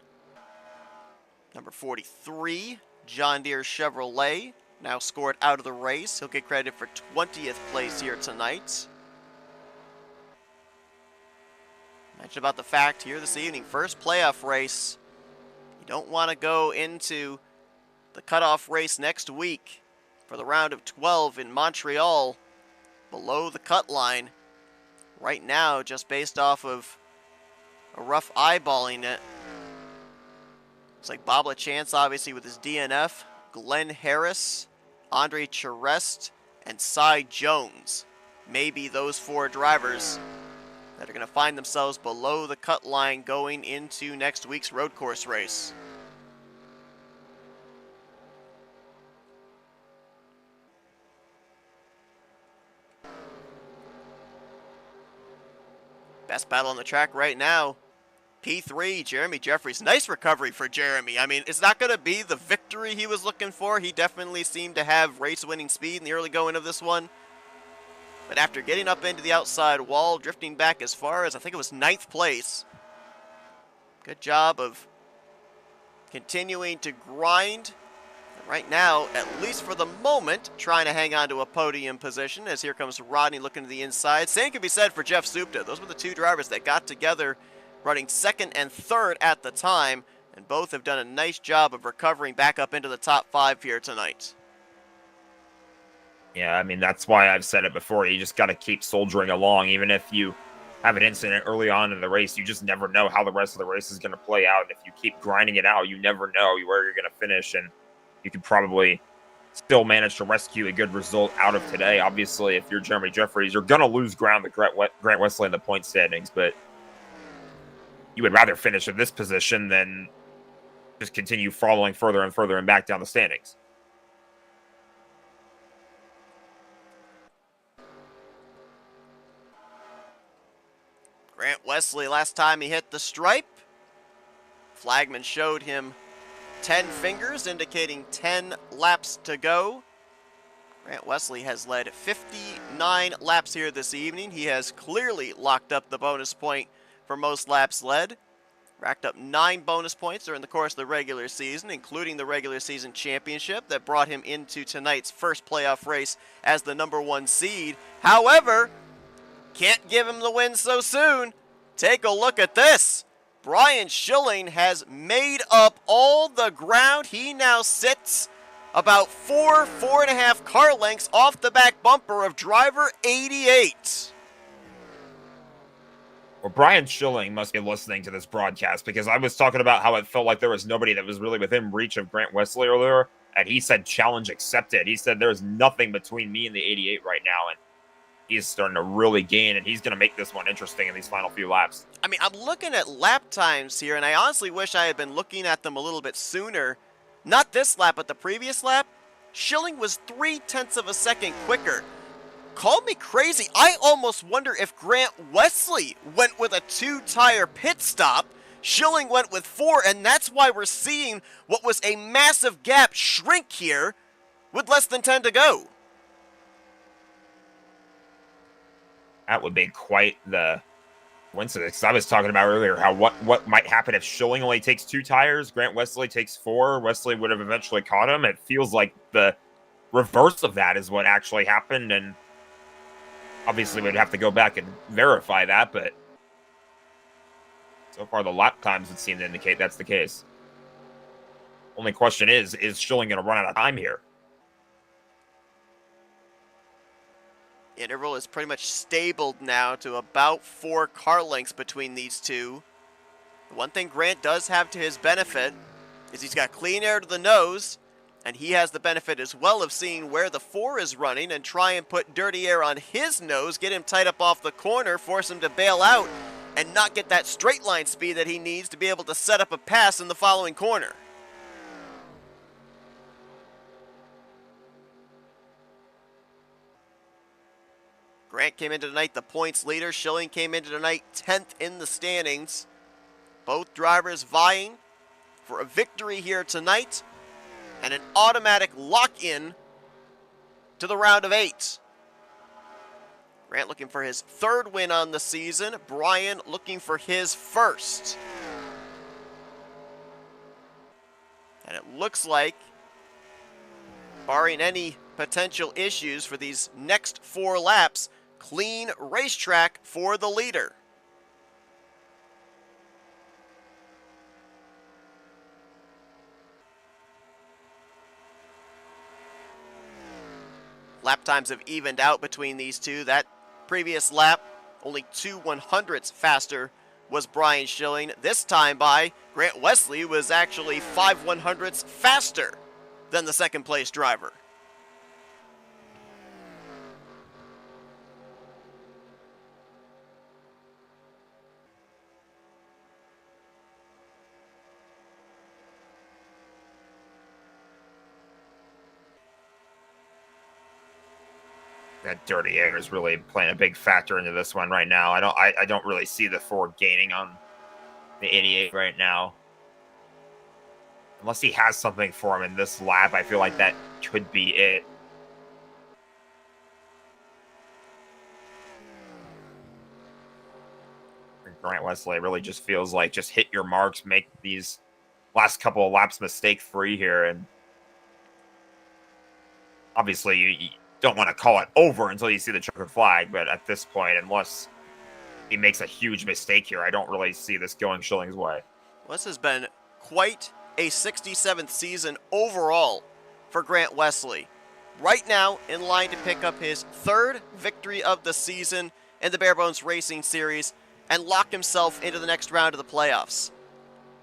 Number 43, John Deere Chevrolet. Now scored out of the race. He'll get credit for 20th place here tonight. Mentioned about the fact here this evening, first playoff race You don't want to go into the cutoff race next week for the round of 12 in Montreal below the cut line. Right now, just based off of a rough eyeballing it, looks like Bob LaChance obviously with his DNF, Glenn Harris, Andre Charest, and Cy Jones. Maybe those 4 drivers that are going to find themselves below the cut line going into next week's road course race. Best battle on the track right now, P3, Jeremy Jeffries. Nice recovery for Jeremy. I mean, it's not going to be the victory he was looking for. He definitely seemed to have race-winning speed in the early going of this one. But after getting up into the outside wall, drifting back as far as, I think it was 9th place. Good job of continuing to grind. And right now, at least for the moment, trying to hang on to a podium position, as here comes Rodney looking to the inside. Same can be said for Jeff Supta. Those were the 2 drivers that got together running 2nd and 3rd at the time, and both have done a nice job of recovering back up into the top 5 here tonight. Yeah, I mean, that's why I've said it before. You just got to keep soldiering along. Even if you have an incident early on in the race, you just never know how the rest of the race is going to play out. And if you keep grinding it out, you never know where you're going to finish. And you could probably still manage to rescue a good result out of today. Obviously, if you're Jeremy Jeffries, you're going to lose ground to Grant Wesley in the point standings. But you would rather finish in this position than just continue falling further and further and back down the standings. Grant Wesley, last time he hit the stripe, flagman showed him 10 fingers, indicating 10 laps to go. Grant Wesley has led 59 laps here this evening. He has clearly locked up the bonus point for most laps led. Racked up 9 bonus points during the course of the regular season, including the regular season championship that brought him into tonight's first playoff race as the #1 seed. However, can't give him the win so soon. Take a look at this. Brian Schilling has made up all the ground. He now sits about 4.5 car lengths off the back bumper of driver 88. Well, Brian Schilling must be listening to this broadcast, because I was talking about how it felt like there was nobody that was really within reach of Grant Wesley earlier, and he said challenge accepted. He said there's nothing between me and the 88 right now, and he's starting to really gain, and he's going to make this one interesting in these final few laps. I mean, I'm looking at lap times here, and I honestly wish I had been looking at them a little bit sooner. Not this lap, but the previous lap. Schilling was 0.3 of a second quicker. Call me crazy. I almost wonder if Grant Wesley went with a 2-tire pit stop. Schilling went with 4, and that's why we're seeing what was a massive gap shrink here with less than 10 to go. That would be quite the coincidence. I was talking about earlier how what might happen if Schilling only takes 2 tires, Grant Wesley takes 4. Wesley would have eventually caught him. It feels like the reverse of that is what actually happened, and obviously we'd have to go back and verify that, but so far the lap times would seem to indicate that's the case. Only question is Schilling going to run out of time here? Interval is pretty much stabled now to about 4 car lengths between these two. The one thing Grant does have to his benefit is he's got clean air to the nose, and he has the benefit as well of seeing where the 4 is running and try and put dirty air on his nose, get him tight up off the corner, force him to bail out, and not get that straight line speed that he needs to be able to set up a pass in the following corner. Grant came into tonight the points leader. Schilling came into tonight 10th in the standings. Both drivers vying for a victory here tonight and an automatic lock-in to the round of 8. Grant looking for his 3rd win on the season. Brian looking for his 1st. And it looks like, barring any potential issues for these next 4 laps, clean racetrack for the leader. Lap times have evened out between these two. That previous lap, only 2 100ths faster was Brian Schilling. This time by Grant Wesley was actually 5 100ths faster than the second place driver. That dirty air is really playing a big factor into this one right now. I don't really see the Ford gaining on the 88 right now. Unless he has something for him in this lap, I feel like that could be it. Grant Wesley really just feels like just hit your marks, make these last couple of laps mistake-free here, and obviously you don't want to call it over until you see the checkered flag, but at this point, unless he makes a huge mistake here, I don't really see this going Schilling's way. Well, this has been quite a 67th season overall for Grant Wesley. Right now, in line to pick up his third victory of the season in the Barebones Racing Series and lock himself into the next round of the playoffs.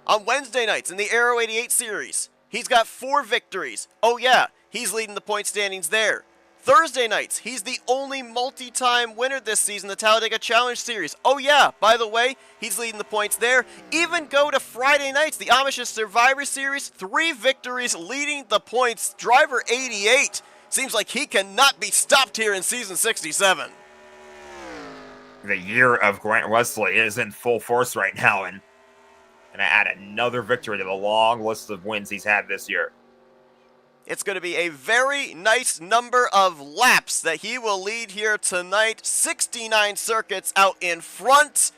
On Wednesday nights in the Aero 88 Series, he's got 4 victories. Oh yeah, he's leading the point standings there. Thursday nights, he's the only multi-time winner this season, the Talladega Challenge Series. Oh yeah, by the way, he's leading the points there. Even go to Friday nights, the Amish Survivor Series, 3 victories leading the points. Driver 88 seems like he cannot be stopped here in season 67. The year of Grant Wesley is in full force right now, and I add another victory to the long list of wins he's had this year. It's going to be a very nice number of laps that he will lead here tonight. 69 circuits out in front.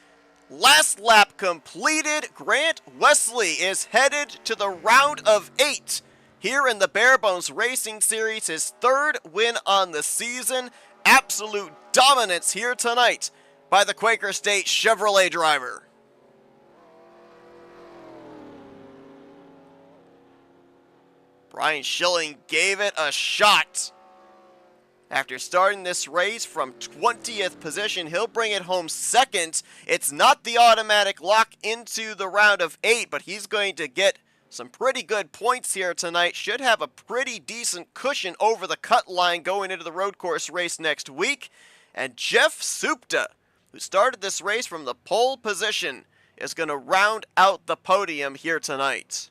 Last lap completed. Grant Wesley is headed to the round of 8 here in the Barebones Racing Series. His 3rd win on the season. Absolute dominance here tonight by the Quaker State Chevrolet driver. Brian Schilling gave it a shot. After starting this race from 20th position, he'll bring it home 2nd. It's not the automatic lock into the round of 8, but he's going to get some pretty good points here tonight. Should have a pretty decent cushion over the cut line going into the road course race next week. And Jeff Supta, who started this race from the pole position, is going to round out the podium here tonight.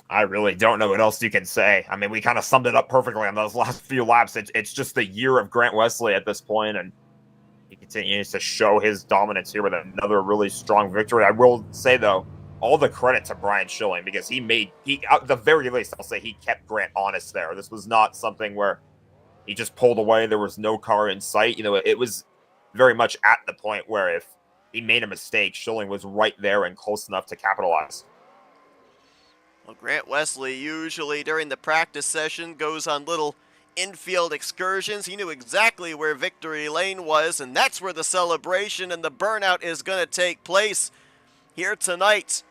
I really don't know what else you can say. I mean, we kind of summed it up perfectly on those last few laps. It's just the year of Grant Wesley at this point, and he continues to show his dominance here with another really strong victory. I will say, though, all the credit to Brian Schilling, because he at the very least, I'll say he kept Grant honest there. This was not something where he just pulled away. There was no car in sight. You know, it was very much at the point where if he made a mistake, Schilling was right there and close enough to capitalize. Well, Grant Wesley usually during the practice session goes on little infield excursions. He knew exactly where victory lane was, and that's where the celebration and the burnout is going to take place here tonight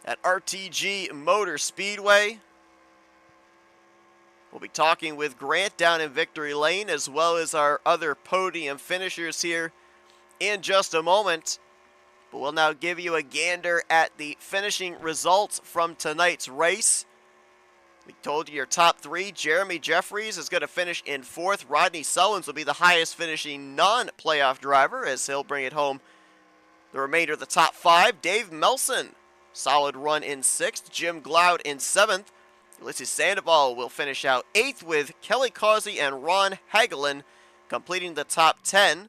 at RTG Motor Speedway. We'll be talking with Grant down in victory lane as well as our other podium finishers here in just a moment. But we'll now give you a gander at the finishing results from tonight's race. We told you your top 3. Jeremy Jeffries is going to finish in 4th. Rodney Sullins will be the highest finishing non-playoff driver as he'll bring it home the remainder of the top 5. Dave Melson, solid run in 6th. Jim Gloud in 7th. Ulysses Sandoval will finish out 8th with Kelly Causey and Ron Hagelin completing the top 10.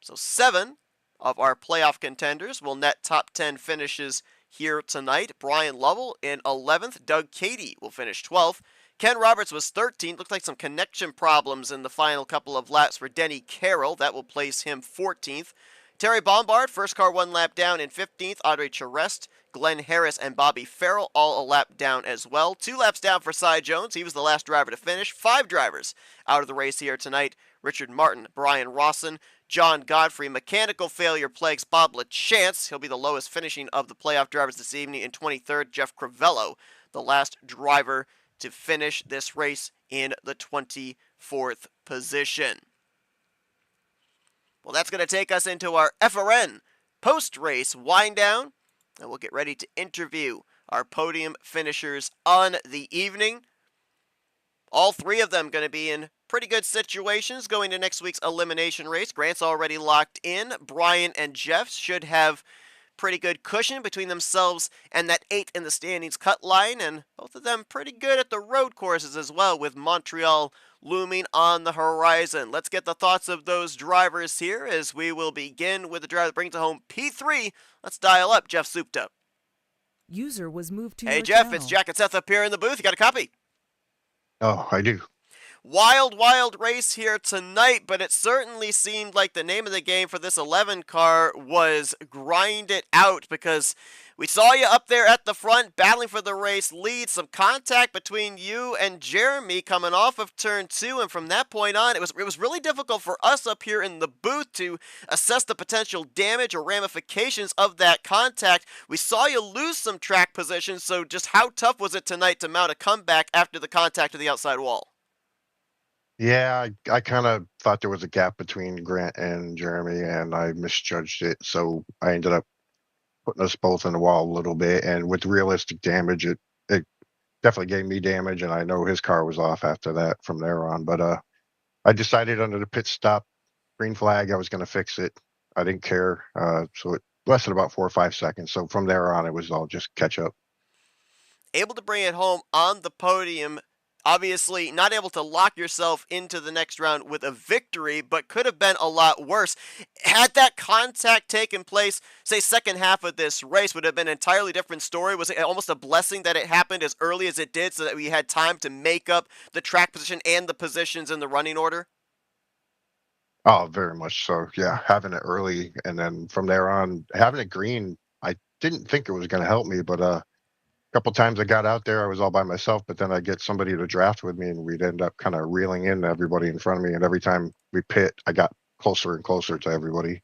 So 7 of our playoff contenders will net top 10 finishes here tonight. Brian Lovell in 11th. Doug Cady will finish 12th. Ken Roberts was 13th. Looked like some connection problems in the final couple of laps for Denny Carroll. That will place him 14th. Terry Bombard, first car 1 lap down in 15th. Audrey Charest, Glenn Harris, and Bobby Farrell all a lap down as well. 2 laps down for Cy Jones. He was the last driver to finish. 5 drivers out of the race here tonight. Richard Martin, Brian Rawson, John Godfrey. Mechanical failure plagues Bob LaChance. He'll be the lowest finishing of the playoff drivers this evening in 23rd. Jeff Crivello, the last driver to finish this race in the 24th position. Well, that's going to take us into our FRN post-race wind down, and we'll get ready to interview our podium finishers on the evening. All three of them going to be in pretty good situations going to next week's elimination race. Grant's already locked in. Brian and Jeff should have pretty good cushion between themselves and that 8th in the standings cut line, and both of them pretty good at the road courses as well, with Montreal looming on the horizon. Let's get the thoughts of those drivers here as we will begin with the driver that brings it home P3. Let's dial up Jeff Supta. User was moved to Hey your Jeff, channel. it's Jack and Seth up here in the booth. You got a copy? Oh, I do. Wild race here tonight, but it certainly seemed like the name of the game for this 11 car was grind it out, because we saw you up there at the front battling for the race lead, some contact between you and Jeremy coming off of turn 2, and from that point on it was really difficult for us up here in the booth to assess the potential damage or ramifications of that contact. We saw you lose some track position, so just how tough was it tonight to mount a comeback after the contact to the outside wall? Yeah, I kind of thought there was a gap between Grant and Jeremy, and I misjudged it. So I ended up putting us both in the wall a little bit. And with realistic damage, it definitely gave me damage, and I know his car was off after that from there on. But I decided under the pit stop, green flag, I was going to fix it. I didn't care. So it lasted about 4 or 5 seconds. So from there on, it was all just catch up. Able to bring it home on the podium. Obviously, not able to lock yourself into the next round with a victory, but could have been a lot worse. Had that contact taken place, say, second half of this race, would have been an entirely different story. Was it almost a blessing that it happened as early as it did so that we had time to make up the track position and the positions in the running order? Oh, very much so. Yeah, having it early, and then from there on, having it green, I didn't think it was going to help me, but couple times I got out there, I was all by myself, but then I get somebody to draft with me, and we'd end up kind of reeling in everybody in front of me. And every time we pit, I got closer and closer to everybody.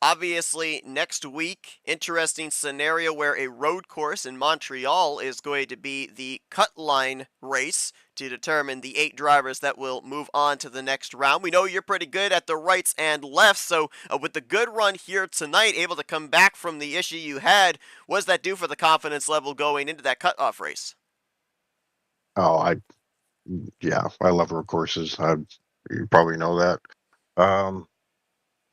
Obviously, next week, interesting scenario where a road course in Montreal is going to be the cut line race to determine the 8 drivers that will move on to the next round. We know you're pretty good at the rights and lefts, so with the good run here tonight, able to come back from the issue you had, what does that do for the confidence level going into that cutoff race? Oh, yeah, I love road courses. You probably know that.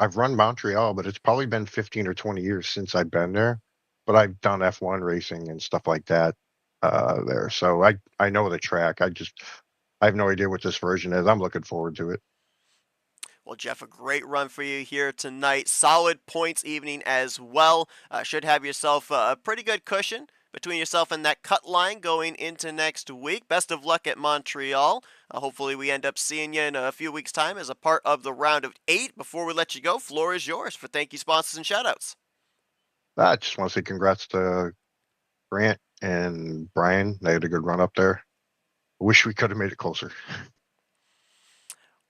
I've run Montreal, but it's probably been 15 or 20 years since I've been there. But I've done F1 racing and stuff like that there. So I know the track. I have no idea what this version is. I'm looking forward to it. Well, Jeff, a great run for you here tonight. Solid points evening as well. Should have yourself a pretty good cushion between yourself and that cut line going into next week. Best of luck at Montreal. Hopefully we end up seeing you in a few weeks' time as a part of the round of 8. Before we let you go, floor is yours for thank you, sponsors, and shoutouts. I just want to say congrats to Grant and Brian. They had a good run up there. I wish we could have made it closer.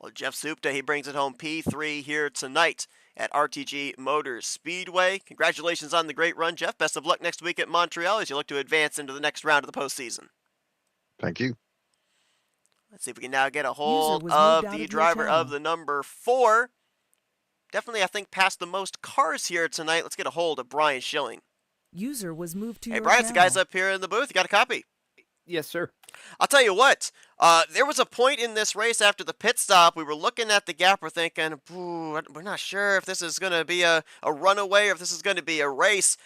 Well, Jeff Supta, he brings it home P3 here tonight at RTG Motors Speedway. Congratulations on the great run, Jeff. Best of luck next week at Montreal as you look to advance into the next round of the postseason. Thank you. Let's see if we can now get a hold of the driver of the number 4. Definitely, I think, passed the most cars here tonight. Let's get a hold of Brian Schilling. User was moved to your Hey, Brian, it's the channel. guys up here in the booth. You got a copy? Yes, sir. I'll tell you what, there was a point in this race after the pit stop, we were looking at the gap, we're thinking, we're not sure if this is going to be a runaway or if this is going to be a race.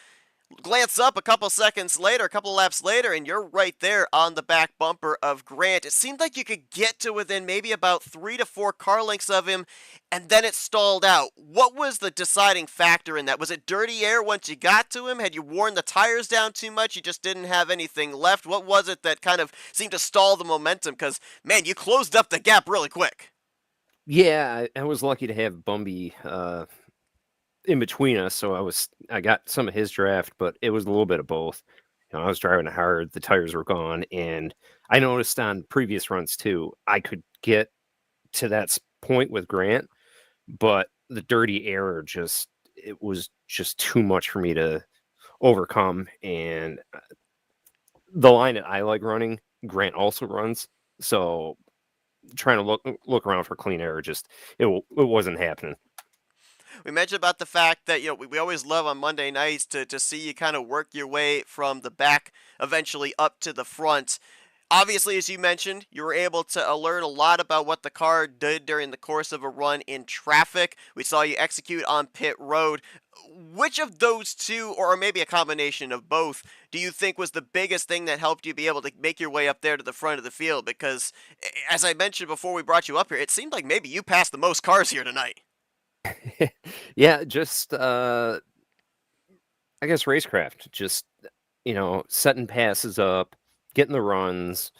Glance up a couple seconds later, a couple laps later, and you're right there on the back bumper of Grant. It seemed like you could get to within maybe about 3 to 4 car lengths of him, and then it stalled out. What was the deciding factor in that? Was it dirty air once you got to him? Had you worn the tires down too much? You just didn't have anything left? What was it that kind of seemed to stall the momentum? Because, man, you closed up the gap really quick. Yeah, I was lucky to have Bumby in between us, so I got some of his draft, but it was a little bit of both. You know, I was driving hard, the tires were gone, and I noticed on previous runs too, I could get to that point with Grant, but the dirty air it was just too much for me to overcome, and the line that I like running, Grant also runs. So trying to look around for clean air, just it wasn't happening. We mentioned about the fact that, we always love on Monday nights to see you kind of work your way from the back eventually up to the front. Obviously, as you mentioned, you were able to learn a lot about what the car did during the course of a run in traffic. We saw you execute on pit road. Which of those two, or maybe a combination of both, do you think was the biggest thing that helped you be able to make your way up there to the front of the field? Because, as I mentioned before we brought you up here, it seemed like maybe you passed the most cars here tonight. Yeah, just I guess racecraft, just setting passes up, getting the runs,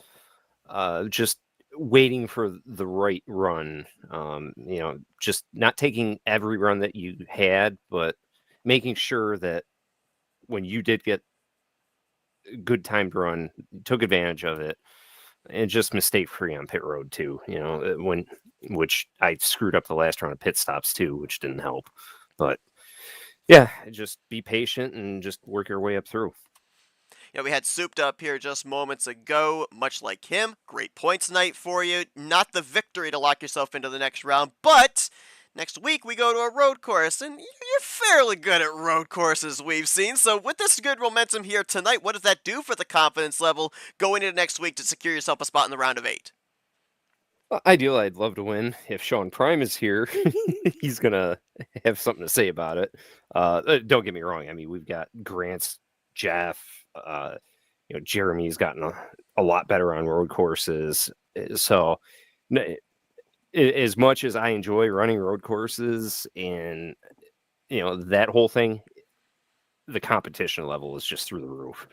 just waiting for the right run. Just not taking every run that you had, but making sure that when you did get a good timed run, you took advantage of it, and just mistake free on pit road too. Which I screwed up the last round of pit stops too, which didn't help. But yeah, just be patient and just work your way up through. We had Souped up here just moments ago, much like him. Great points night for you. Not the victory to lock yourself into the next round, but next week we go to a road course, and you're fairly good at road courses, we've seen. So with this good momentum here tonight, what does that do for the confidence level going into next week to secure yourself a spot in the round of 8? Ideally, I'd love to win. If Sean Prime is here, he's gonna have something to say about it. Don't get me wrong. I mean, we've got Grant's, Jeff, Jeremy's gotten a lot better on road courses. So, as much as I enjoy running road courses and that whole thing, the competition level is just through the roof.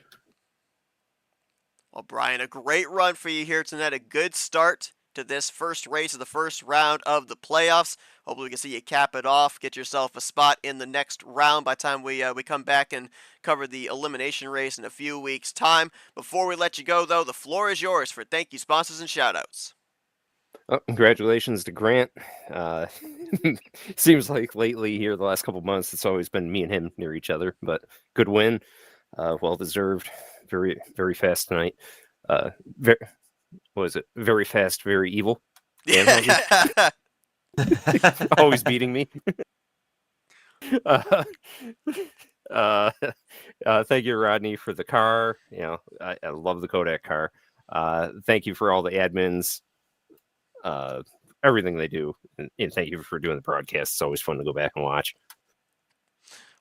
Well, Brian, a great run for you here tonight. A good start to this first race of the first round of the playoffs. Hopefully we can see you cap it off, get yourself a spot in the next round by the time we come back and cover the elimination race in a few weeks' time. Before we let you go, though, the floor is yours for thank you, sponsors, and shout-outs. Oh, congratulations to Grant. Seems like lately here, the last couple of months, it's always been me and him near each other, but good win. Well-deserved. Very, very fast tonight. What was it? Very fast, very evil. Always beating me. Thank you, Rodney, for the car. I love the Kodak car. Thank you for all the admins, everything they do, and thank you for doing the broadcast. It's always fun to go back and watch.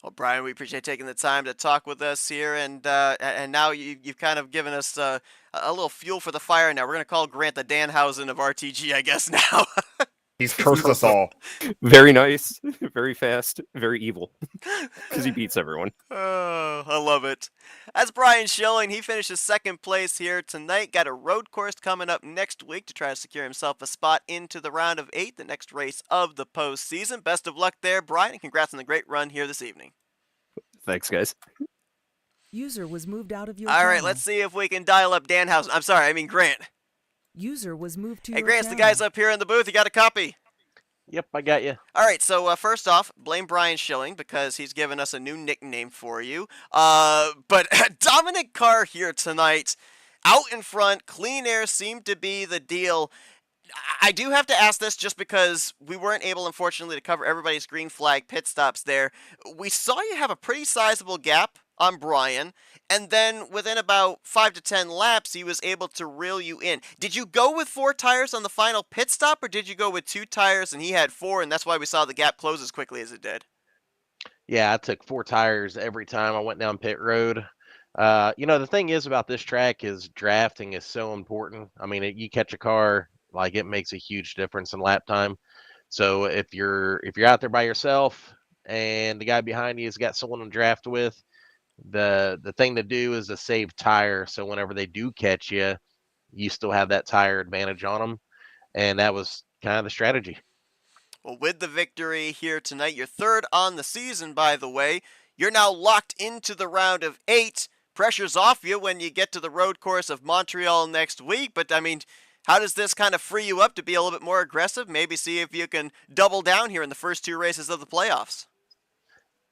Well, Brian, we appreciate taking the time to talk with us here, and now you've kind of given us a little fuel for the fire. Now we're going to call Grant the Danhausen of RTG, I guess, now. He's cursed us all. Very nice, very fast, very evil, because he beats everyone. Oh, I love it. That's Brian Schilling. He finishes second place here tonight. Got a road course coming up next week to try to secure himself a spot into the round of 8, the next race of the postseason. Best of luck there, Brian, and congrats on the great run here this evening. Thanks, guys. User was moved out of your All right, channel. let's see if we can dial up Danhausen. I'm sorry, I mean Grant. User was moved to Hey, your Grant's the channel. guys up here in the booth. You got a copy? Yep, I got you. All right, so first off, blame Brian Schilling because he's given us a new nickname for you. But Dominic Carr here tonight, out in front, clean air seemed to be the deal. I do have to ask this just because we weren't able, unfortunately, to cover everybody's green flag pit stops there. We saw you have a pretty sizable gap on Brian, and then within about 5 to 10 laps, he was able to reel you in. Did you go with 4 tires on the final pit stop, or did you go with 2 tires and he had 4, and that's why we saw the gap close as quickly as it did? Yeah, I took 4 tires every time I went down pit road. The thing is about this track is drafting is so important. I mean, you catch a car, like it makes a huge difference in lap time. So if you're out there by yourself and the guy behind you has got someone to draft with, the thing to do is to save tire. So whenever they do catch you, you still have that tire advantage on them. And that was kind of the strategy. Well, with the victory here tonight, you're third on the season, by the way. You're now locked into the round of 8. Pressure's off you when you get to the road course of Montreal next week. But, I mean, how does this kind of free you up to be a little bit more aggressive? Maybe see if you can double down here in the first 2 races of the playoffs.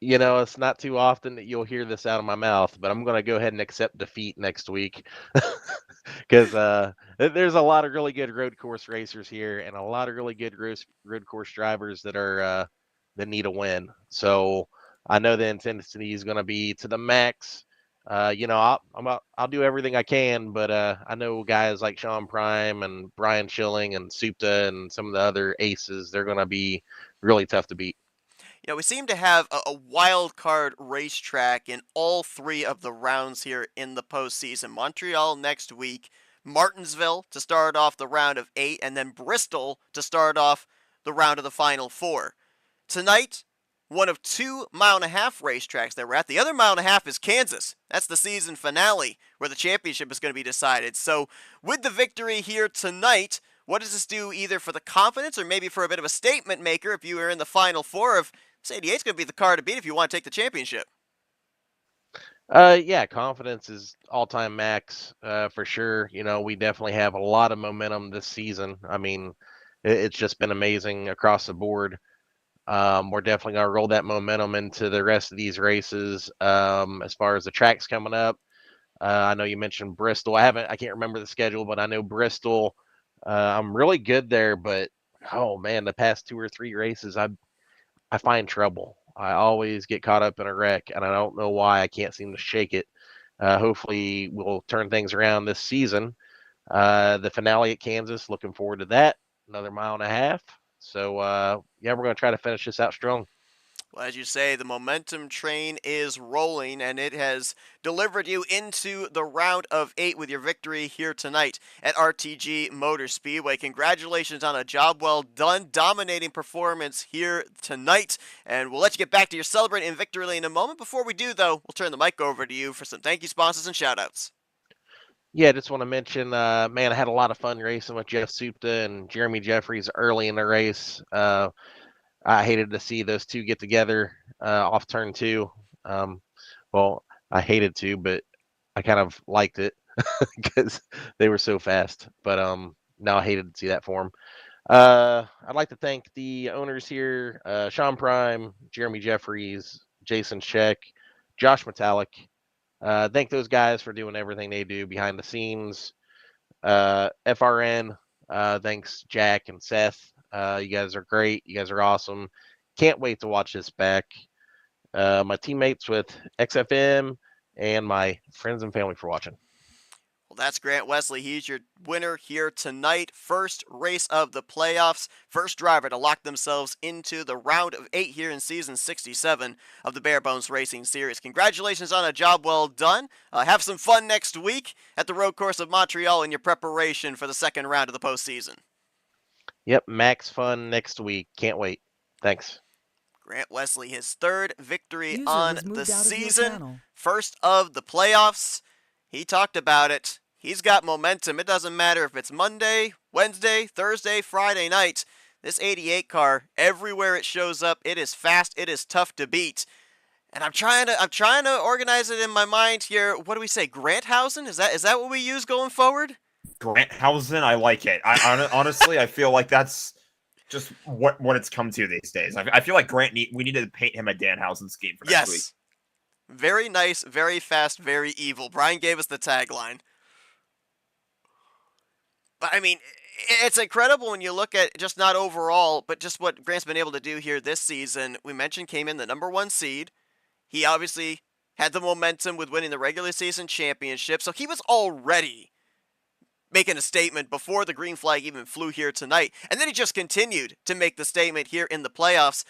You know, it's not too often that you'll hear this out of my mouth, but I'm going to go ahead and accept defeat next week because there's a lot of really good road course racers here and a lot of really good road course drivers that are that need a win. So I know the intensity is going to be to the max. You know, I'll do everything I can, but I know guys like Sean Prime and Brian Schilling and Supta and some of the other aces, they're going to be really tough to beat. You know, we seem to have a wild card racetrack in all three of the rounds here in the postseason. Montreal next week, Martinsville to start off the round of 8, and then Bristol to start off the round of the final 4. Tonight, one of 2 mile-and-a-half racetracks that we're at. The other mile-and-a-half is Kansas. That's the season finale where the championship is going to be decided. So with the victory here tonight, what does this do either for the confidence or maybe for a bit of a statement maker if you are in the final 4 of this 88 is going to be the car to beat if you want to take the championship? Yeah, confidence is all-time max for sure. You know, we definitely have a lot of momentum this season. I mean, it's just been amazing across the board. We're definitely going to roll that momentum into the rest of these races. As far as the tracks coming up, I know you mentioned Bristol. I can't remember the schedule, but I know Bristol. I'm really good there, but oh man, the past 2 or 3 races, I find trouble. I always get caught up in a wreck, and I don't know why I can't seem to shake it. Hopefully, we'll turn things around this season. The finale at Kansas, looking forward to that. Another mile and a half. So, yeah, we're going to try to finish this out strong. Well, as you say, the momentum train is rolling, and it has delivered you into the round of 8 with your victory here tonight at RTG Motor Speedway. Congratulations on a job well done, dominating performance here tonight, and we'll let you get back to your celebrating in victory lane in a moment. Before we do, though, we'll turn the mic over to you for some thank you sponsors and shout-outs. Yeah, just want to mention, man, I had a lot of fun racing with Jeff Supta and Jeremy Jeffries early in the race. I hated to see those two get together off turn 2. Well, I hated to, but I kind of liked it because they were so fast. But now I hated to see that for them. I'd like to thank the owners here, Sean Prime, Jeremy Jeffries, Jason Sheck, Josh Metallic. Thank those guys for doing everything they do behind the scenes. FRN, thanks Jack and Seth. You guys are great. You guys are awesome. Can't wait to watch this back. My teammates with XFM and my friends and family for watching. Well, that's Grant Wesley. He's your winner here tonight. First race of the playoffs. First driver to lock themselves into the round of 8 here in season 67 of the Barebones Racing Series. Congratulations on a job well done. Have some fun next week at the road course of Montreal in your preparation for the second round of the postseason. Yep, max fun next week. Can't wait. Thanks. Grant Wesley, his 3rd victory User on was moved the out of your season. channel. First of the playoffs. He talked about it. He's got momentum. It doesn't matter if it's Monday, Wednesday, Thursday, Friday night. This 88 car, everywhere it shows up, it is fast. It is tough to beat. And I'm trying to organize it in my mind here. What do we say? Granthausen? Is that what we use going forward? Granthausen, I like it. Honestly, I feel like that's just what it's come to these days. I feel like we need to paint him a Danhausen scheme for next week. Yes. Very nice, very fast, very evil. Brian gave us the tagline. But, I mean, it's incredible when you look at just not overall, but just what Grant's been able to do here this season. We mentioned came in the #1 seed. He obviously had the momentum with winning the regular season championship, so he was already making a statement before the green flag even flew here tonight. And then he just continued to make the statement here in the playoffs.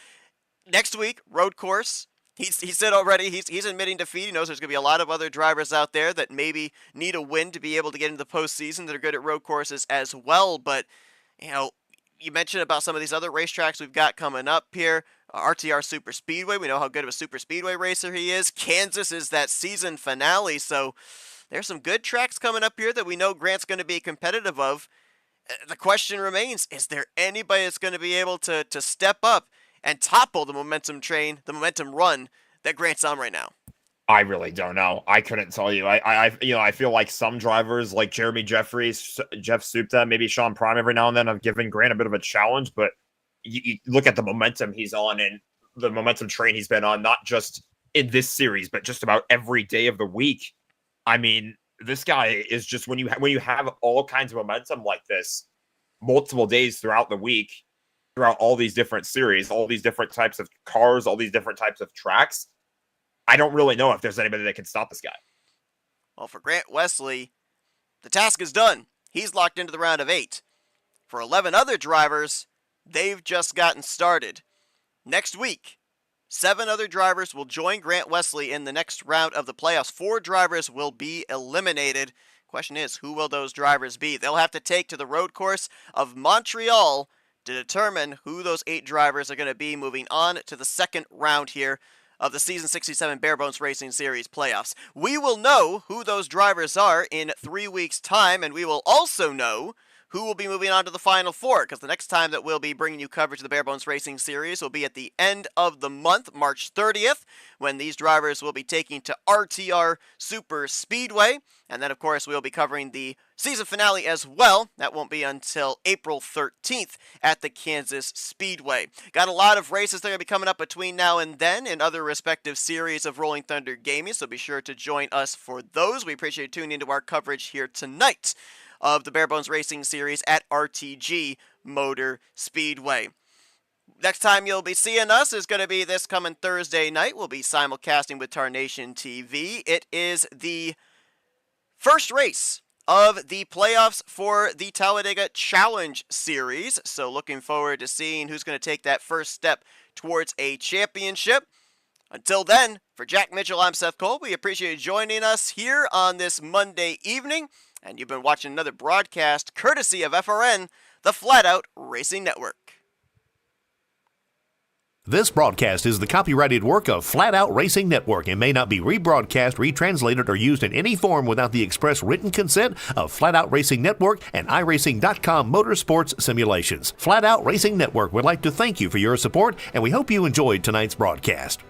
Next week, road course. He said already he's admitting defeat. He knows there's going to be a lot of other drivers out there that maybe need a win to be able to get into the postseason that are good at road courses as well. But, you know, you mentioned about some of these other racetracks we've got coming up here. RTR Super Speedway, we know how good of a Super Speedway racer he is. Kansas is that season finale, so there's some good tracks coming up here that we know Grant's going to be competitive of. The question remains, is there anybody that's going to be able to step up and topple the momentum train, the momentum run that Grant's on right now? I really don't know. I couldn't tell you. I feel like some drivers like Jeremy Jeffries, Jeff Supta, maybe Sean Prime every now and then have given Grant a bit of a challenge, but you look at the momentum he's on, and the momentum train he's been on, not just in this series, but just about every day of the week. I mean, this guy is just when you have all kinds of momentum like this, multiple days throughout the week, throughout all these different series, all these different types of cars, all these different types of tracks. I don't really know if there's anybody that can stop this guy. Well, for Grant Wesley, the task is done. He's locked into the round of 8. For 11 other drivers, they've just gotten started. Next week, 7 other drivers will join Grant Wesley in the next round of the playoffs. 4 drivers will be eliminated. Question is, who will those drivers be? They'll have to take to the road course of Montreal to determine who those 8 drivers are going to be moving on to the second round here of the Season 67 Barebones Racing Series playoffs. We will know who those drivers are in 3 weeks' time, and we will also know who will be moving on to the Final Four, because the next time that we'll be bringing you coverage of the Barebones Racing Series will be at the end of the month, March 30th, when these drivers will be taking to RTR Super Speedway. And then, of course, we'll be covering the season finale as well. That won't be until April 13th at the Kansas Speedway. Got a lot of races that are going to be coming up between now and then in other respective series of Rolling Thunder Gaming, so be sure to join us for those. We appreciate you tuning into our coverage here tonight of the Barebones Racing Series at RTG Motor Speedway. Next time you'll be seeing us is going to be this coming Thursday night. We'll be simulcasting with Tarnation TV. It is the first race of the playoffs for the Talladega Challenge Series. So looking forward to seeing who's going to take that first step towards a championship. Until then, for Jack Mitchell, I'm Seth Cole. We appreciate you joining us here on this Monday evening. And you've been watching another broadcast courtesy of FRN, the Flatout Racing Network. This broadcast is the copyrighted work of Flatout Racing Network and may not be rebroadcast, retranslated, or used in any form without the express written consent of Flatout Racing Network and iRacing.com Motorsports Simulations. Flatout Racing Network would like to thank you for your support, and we hope you enjoyed tonight's broadcast.